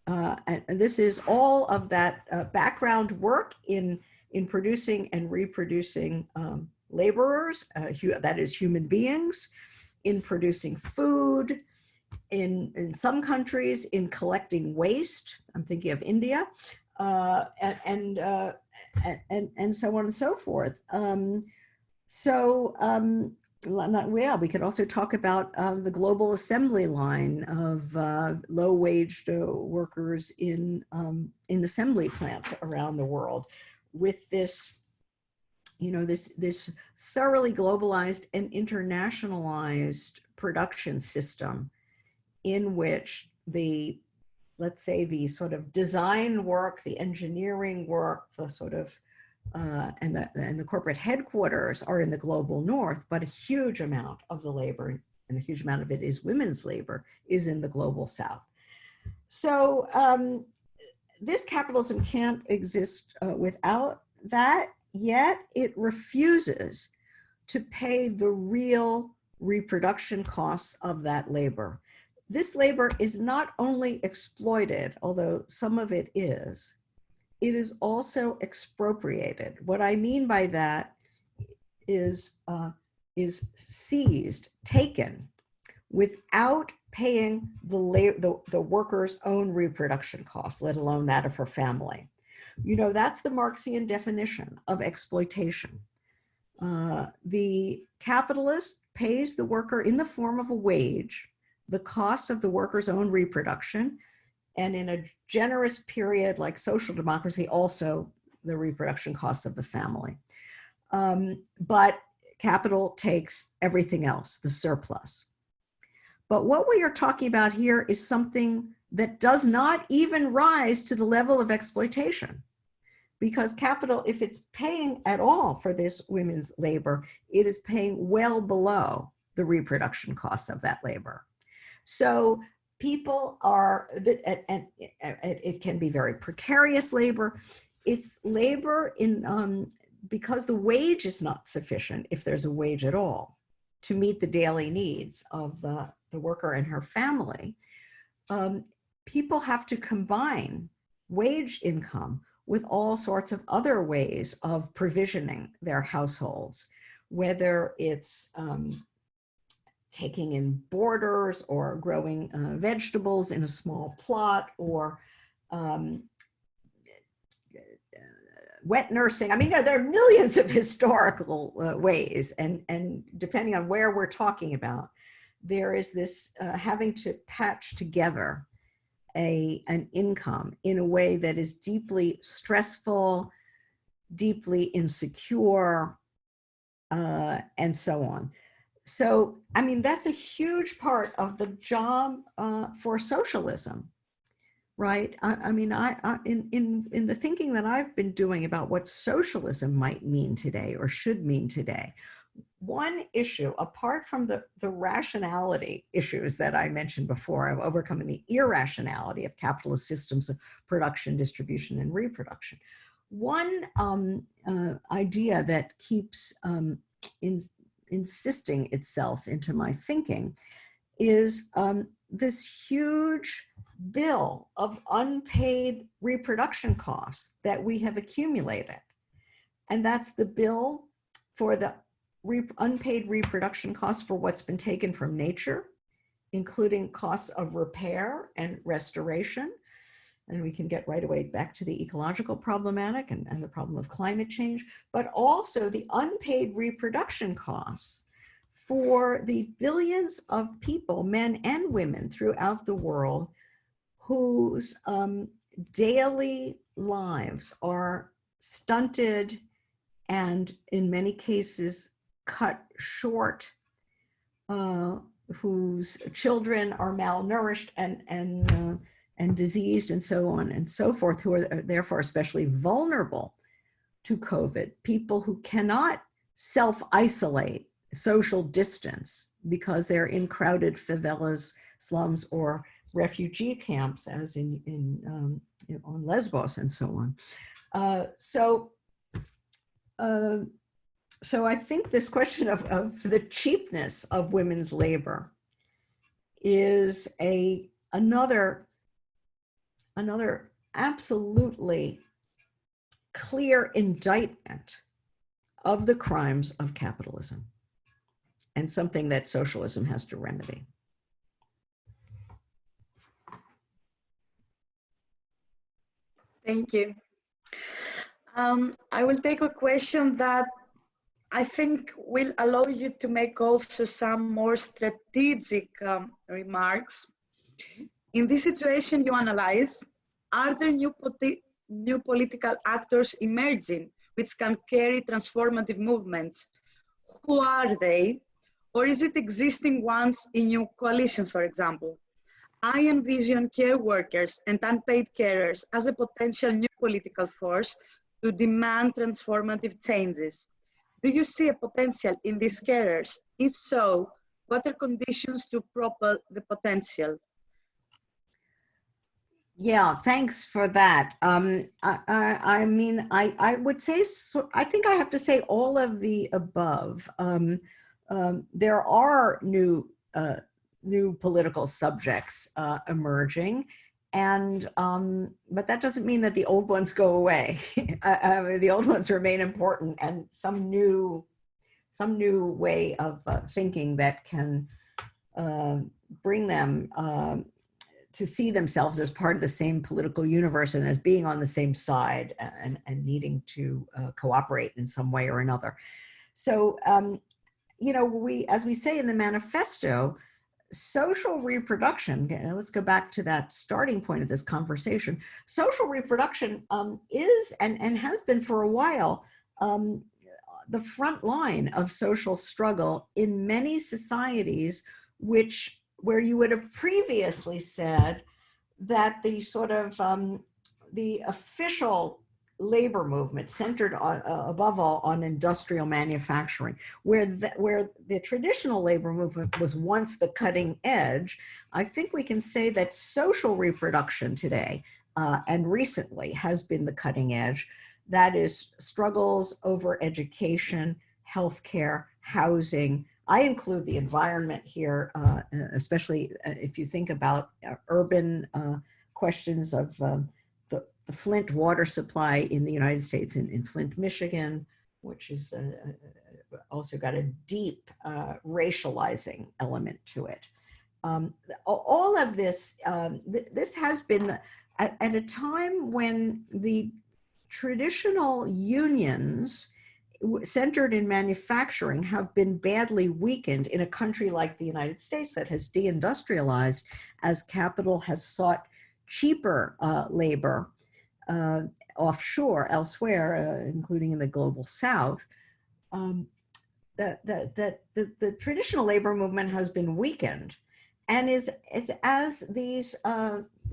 And this is all of that background work in producing and reproducing laborers, that is human beings, in producing food, in some countries in collecting waste. I'm thinking of India, and so on and so forth. We could also talk about the global assembly line of low-waged workers in assembly plants around the world, with this, you know, this thoroughly globalized and internationalized production system, in which let's say the sort of design work, the engineering work, the sort of and the corporate headquarters are in the global north, but a huge amount of the labor, and a huge amount of it is women's labor, is in the global south. So this capitalism can't exist without that, yet it refuses to pay the real reproduction costs of that labor. This labor is not only exploited, although some of it is also expropriated. What I mean by that is seized, taken, without paying the worker's own reproduction costs, let alone that of her family. You know, that's the Marxian definition of exploitation. The capitalist pays the worker in the form of a wage, the cost of the worker's own reproduction, and in a generous period like social democracy, also the reproduction costs of the family. But capital takes everything else, the surplus. But what we are talking about here is something that does not even rise to the level of exploitation. Because capital, if it's paying at all for this women's labor, it is paying well below the reproduction costs of that labor. So people are, and it can be very precarious labor. It's labor because the wage is not sufficient, if there's a wage at all, to meet the daily needs of the worker and her family. People have to combine wage income with all sorts of other ways of provisioning their households, whether it's taking in borders or growing vegetables in a small plot, or wet nursing. I mean, there are millions of historical ways, and depending on where we're talking about, there is this having to patch together an income in a way that is deeply stressful, deeply insecure, and so on. So, I mean, that's a huge part of the job for socialism, right? I mean, in the thinking that I've been doing about what socialism might mean today or should mean today, one issue, apart from the rationality issues that I mentioned before, of overcoming the irrationality of capitalist systems of production, distribution, and reproduction, one idea that keeps insisting itself into my thinking is this huge bill of unpaid reproduction costs that we have accumulated. And that's the bill for the unpaid reproduction costs for what's been taken from nature, including costs of repair and restoration. And we can get right away back to the ecological problematic and the problem of climate change, but also the unpaid reproduction costs for the billions of people, men and women throughout the world, whose daily lives are stunted and in many cases cut short, whose children are malnourished and diseased and so on and so forth, who are therefore especially vulnerable to COVID, people who cannot self-isolate, social distance, because they're in crowded favelas, slums, or refugee camps, as on Lesbos and so on. So I think this question of the cheapness of women's labor is another absolutely clear indictment of the crimes of capitalism, and something that socialism has to remedy. Thank you. I will take a question that I think will allow you to make also some more strategic remarks. In this situation you analyze, are there new political actors emerging which can carry transformative movements? Who are they? Or is it existing ones in new coalitions, for example? I envision care workers and unpaid carers as a potential new political force to demand transformative changes. Do you see a potential in these carers? If so, what are conditions to propel the potential? Yeah, thanks for that. I mean, I would say, I think I have to say all of the above. There are new political subjects emerging, and but that doesn't mean that the old ones go away. The old ones remain important, and some new way of thinking that can bring them to see themselves as part of the same political universe and as being on the same side and needing to cooperate in some way or another. So, you know, as we say in the manifesto, social reproduction, let's go back to that starting point of this conversation. Social reproduction is and has been for a while the front line of social struggle in many societies where you would have previously said that the sort of the official labor movement centered on, above all, on industrial manufacturing, where the traditional labor movement was once the cutting edge. I think we can say that social reproduction today and recently has been the cutting edge. That is struggles over education, healthcare, housing. I include the environment here, especially if you think about urban questions of the Flint water supply in the United States, in Flint, Michigan, which is also got a deep racializing element to it. All of this, this has been at a time when the traditional unions centered in manufacturing have been badly weakened in a country like the United States that has deindustrialized as capital has sought cheaper labor offshore elsewhere, including in the global South. The traditional labor movement has been weakened, and is as these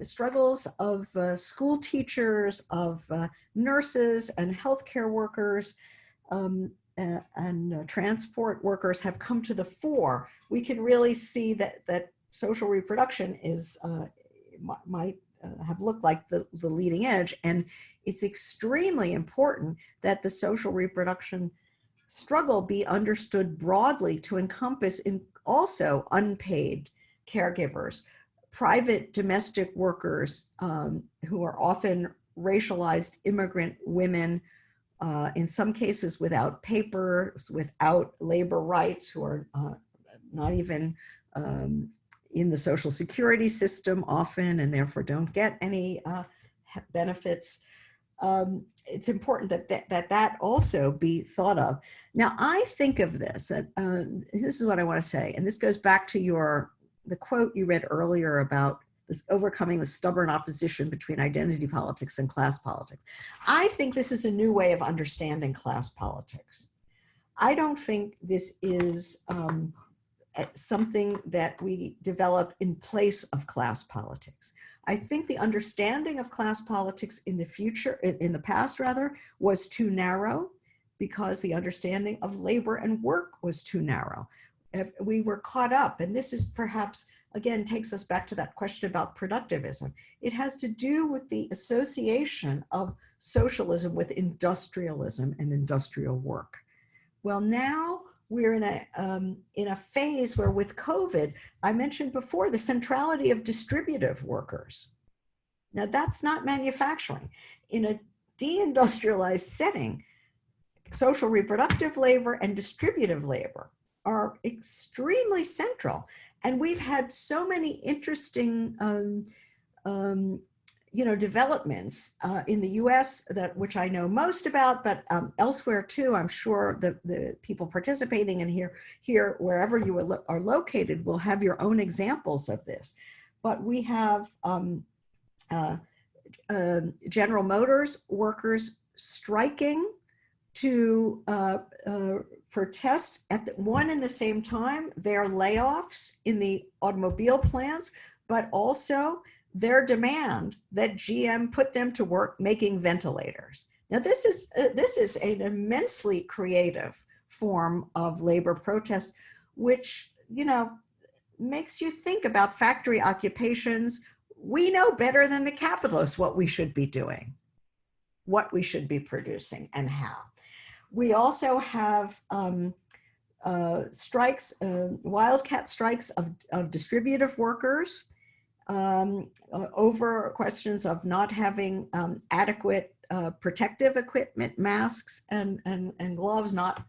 struggles of school teachers, of nurses and healthcare workers, and transport workers have come to the fore, we can really see that social reproduction is might have looked like the leading edge. And it's extremely important that the social reproduction struggle be understood broadly to encompass in also unpaid caregivers, private domestic workers who are often racialized immigrant women, in some cases without papers, without labor rights, who are not even in the social security system often, and therefore don't get any benefits. It's important that also be thought of. Now, I think of this, this is what I want to say, and this goes back to the quote you read earlier about this overcoming the stubborn opposition between identity politics and class politics. I think this is a new way of understanding class politics. I don't think this is something that we develop in place of class politics. I think the understanding of class politics in the past rather, was too narrow because the understanding of labor and work was too narrow. We were caught up, and this is perhaps, again, takes us back to that question about productivism. It has to do with the association of socialism with industrialism and industrial work. Well, now we're in a phase where, with COVID, I mentioned before the centrality of distributive workers. Now, that's not manufacturing. In a deindustrialized setting, social reproductive labor and distributive labor are extremely central. And we've had so many interesting developments in the US which I know most about, but elsewhere too. I'm sure the people participating in here, wherever you are located, will have your own examples of this. But we have General Motors workers striking to protest at one and the same time their layoffs in the automobile plants, but also their demand that GM put them to work making ventilators. Now, this is an immensely creative form of labor protest, which makes you think about factory occupations. We know better than the capitalists what we should be doing, what we should be producing, and how. We also have strikes, wildcat strikes of distributive workers over questions of not having adequate protective equipment, masks and gloves, not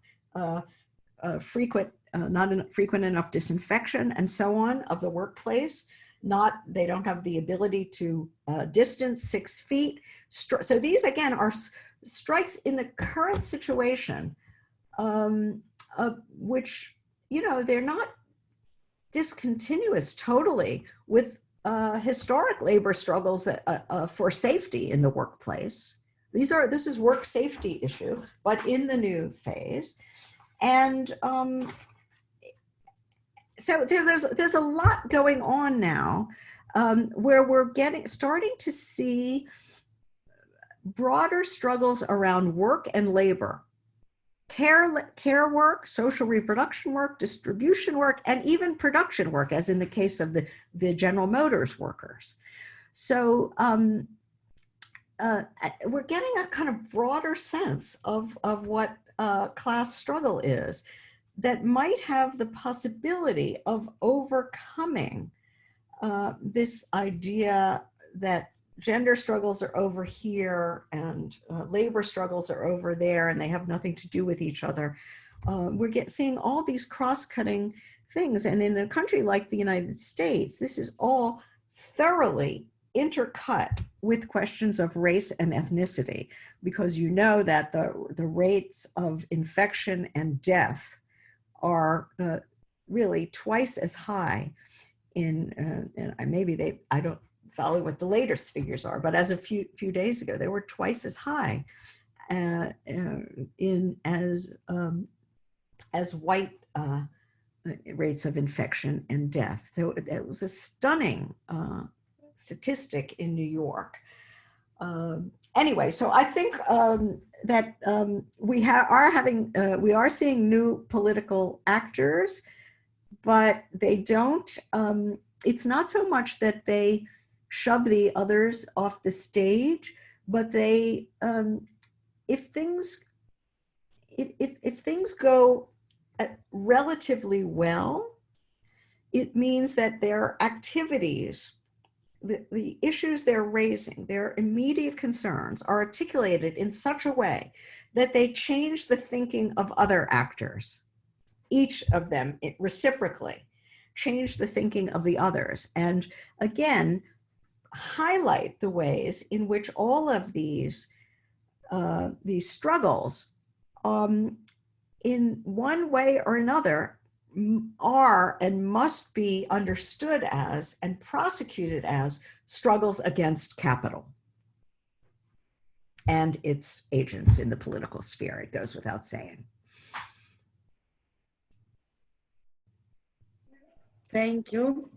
frequent enough disinfection, and so on, of the workplace. They don't have the ability to distance 6 feet. So these, again, are strikes in the current situation, which, they're not discontinuous totally with historic labor struggles for safety in the workplace. This is work safety issue, but in the new phase. And so there's a lot going on now where we're starting to see broader struggles around work and labor, care work, social reproduction work, distribution work, and even production work, as in the case of the General Motors workers. So we're getting a kind of broader sense of what class struggle is that might have the possibility of overcoming this idea that gender struggles are over here and labor struggles are over there and they have nothing to do with each other. We're seeing all these cross-cutting things. And in a country like the United States, this is all thoroughly intercut with questions of race and ethnicity, because you know that the rates of infection and death are really twice as high in, and maybe I don't follow what the latest figures are, but as a few days ago, they were twice as high as white rates of infection and death. So it was a stunning statistic in New York. Anyway, so I think that we are seeing new political actors, but they don't. It's not so much that they shove the others off the stage, but they, if things go relatively well, it means that their activities, the issues they're raising, their immediate concerns are articulated in such a way that they change the thinking of other actors. Each of them reciprocally change the thinking of the others. And again, highlight the ways in which all of these struggles, in one way or another, are and must be understood as and prosecuted as struggles against capital and its agents in the political sphere. It goes without saying. Thank you.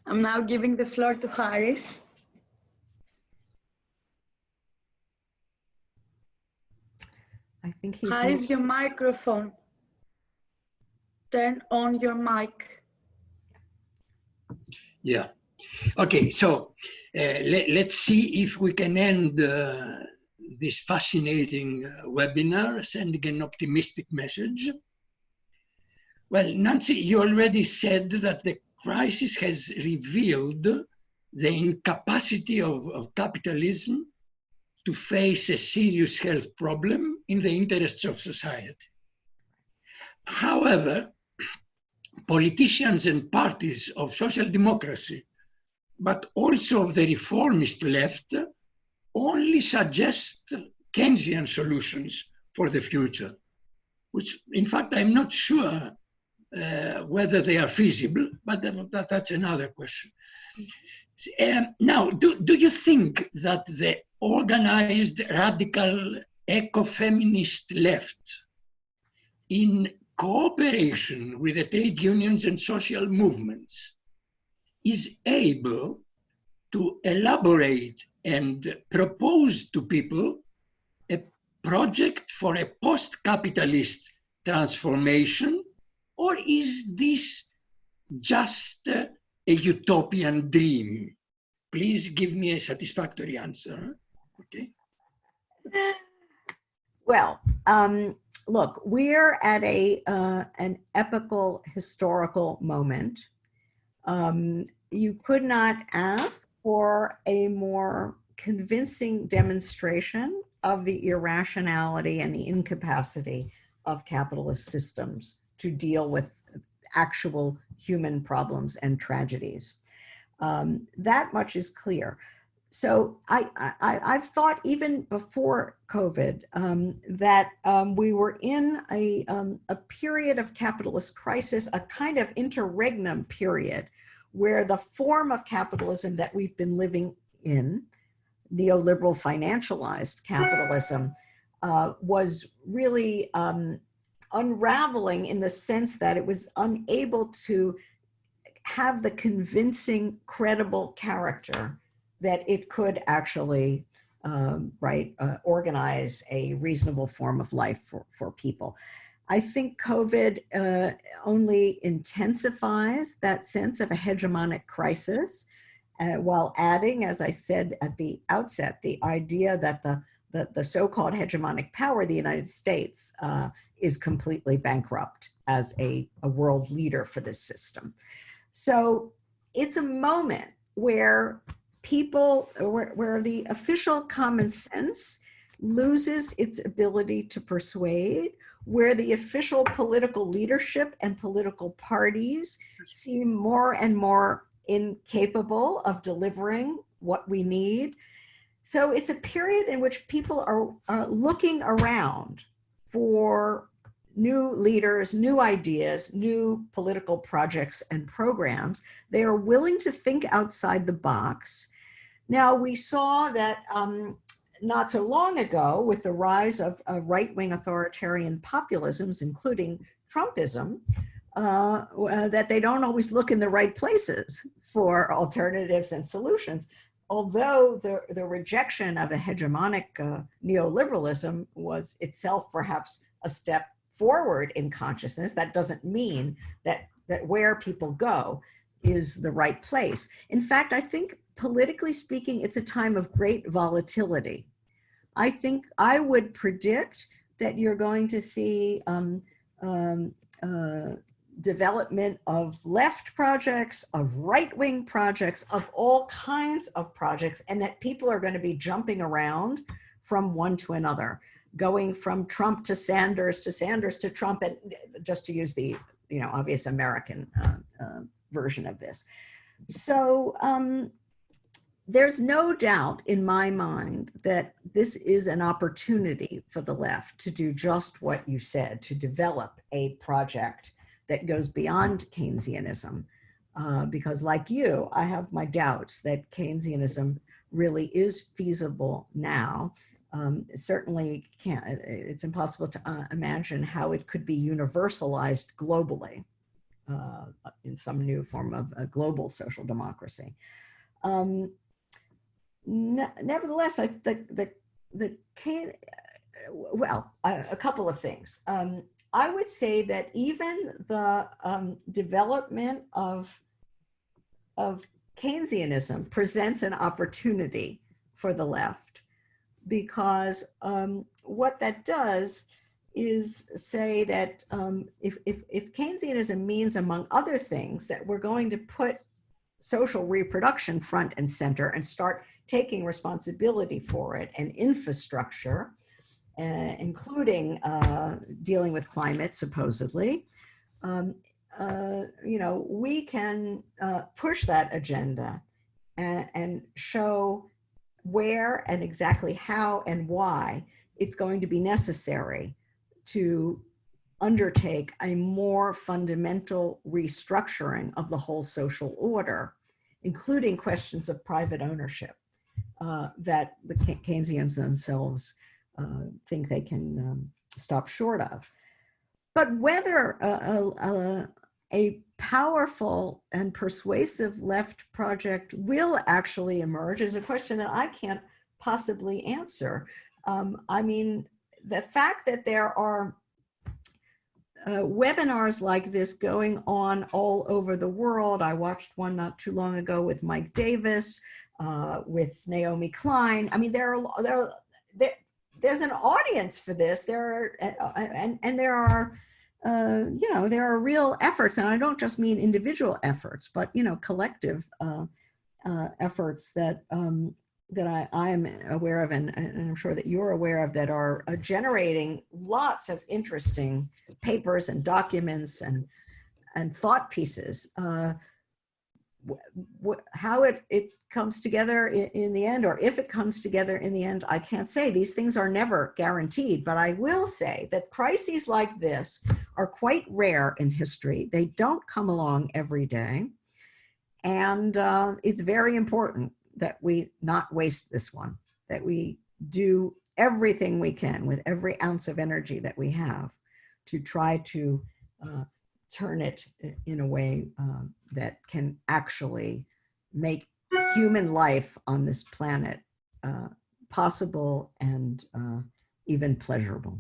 I'm now giving the floor to Haris. I think he's... Haris, your microphone. Turn on your mic. Yeah. Okay, so let's see if we can end this fascinating webinar sending an optimistic message. Well, Nancy, you already said that the crisis has revealed the incapacity of capitalism to face a serious health problem in the interests of society. However, politicians and parties of social democracy, but also of the reformist left, only suggest Keynesian solutions for the future, which in fact I'm not sure whether they are feasible, but that's another question. Now, do you think that the organized radical eco-feminist left, in cooperation with the trade unions and social movements, is able to elaborate and propose to people a project for a post-capitalist transformation, or is this just a utopian dream? Please give me a satisfactory answer. Okay. Well, look, we're at an epical historical moment. You could not ask for a more convincing demonstration of the irrationality and the incapacity of capitalist systems to deal with actual human problems and tragedies. That much is clear. So I've thought even before COVID that we were in a period of capitalist crisis, a kind of interregnum period where the form of capitalism that we've been living in, neoliberal financialized capitalism, was really unraveling in the sense that it was unable to have the convincing, credible character that it could actually organize a reasonable form of life for people. I think COVID only intensifies that sense of a hegemonic crisis, while adding, as I said at the outset, the idea that the so-called hegemonic power, the United States, is completely bankrupt as a world leader for this system. So it's a moment where where the official common sense loses its ability to persuade, where the official political leadership and political parties seem more and more incapable of delivering what we need. So it's a period in which people are looking around for new leaders, new ideas, new political projects and programs. They are willing to think outside the box. Now, we saw that not so long ago, with the rise of right-wing authoritarian populisms, including Trumpism, that they don't always look in the right places for alternatives and solutions. Although the rejection of a hegemonic neoliberalism was itself perhaps a step forward in consciousness, that doesn't mean that where people go is the right place. In fact, I think politically speaking, it's a time of great volatility. I think I would predict that you're going to see development of left projects, of right-wing projects, of all kinds of projects, and that people are going to be jumping around from one to another, going from Trump to Sanders to Trump, and just to use the obvious American version of this. So there's no doubt in my mind that this is an opportunity for the left to do just what you said, to develop a project that goes beyond Keynesianism, because like you, I have my doubts that Keynesianism really is feasible now. Certainly it's impossible to imagine how it could be universalized globally in some new form of a global social democracy. Nevertheless, a couple of things. I would say that even the development of Keynesianism presents an opportunity for the left, because what that does is say that if Keynesianism means, among other things, that we're going to put social reproduction front and center and start taking responsibility for it, and infrastructure, including dealing with climate, supposedly, we can push that agenda and show where and exactly how and why it's going to be necessary to undertake a more fundamental restructuring of the whole social order, including questions of private ownership that the Keynesians themselves think they can stop short of. But whether a powerful and persuasive left project will actually emerge is a question that I can't possibly answer. I mean, the fact that there are webinars like this going on all over the world. I watched one not too long ago with Mike Davis, with Naomi Klein. I mean, there's an audience for this. There are real efforts, and I don't just mean individual efforts, but collective efforts that I am aware of, and I'm sure that you're aware of, that are generating lots of interesting papers and documents and thought pieces. How it comes together in the end, or if it comes together in the end, I can't say. These things are never guaranteed, but I will say that crises like this are quite rare in history. They don't come along every day, and it's very important that we not waste this one, that we do everything we can with every ounce of energy that we have to try to turn it in a way that can actually make human life on this planet possible and even pleasurable.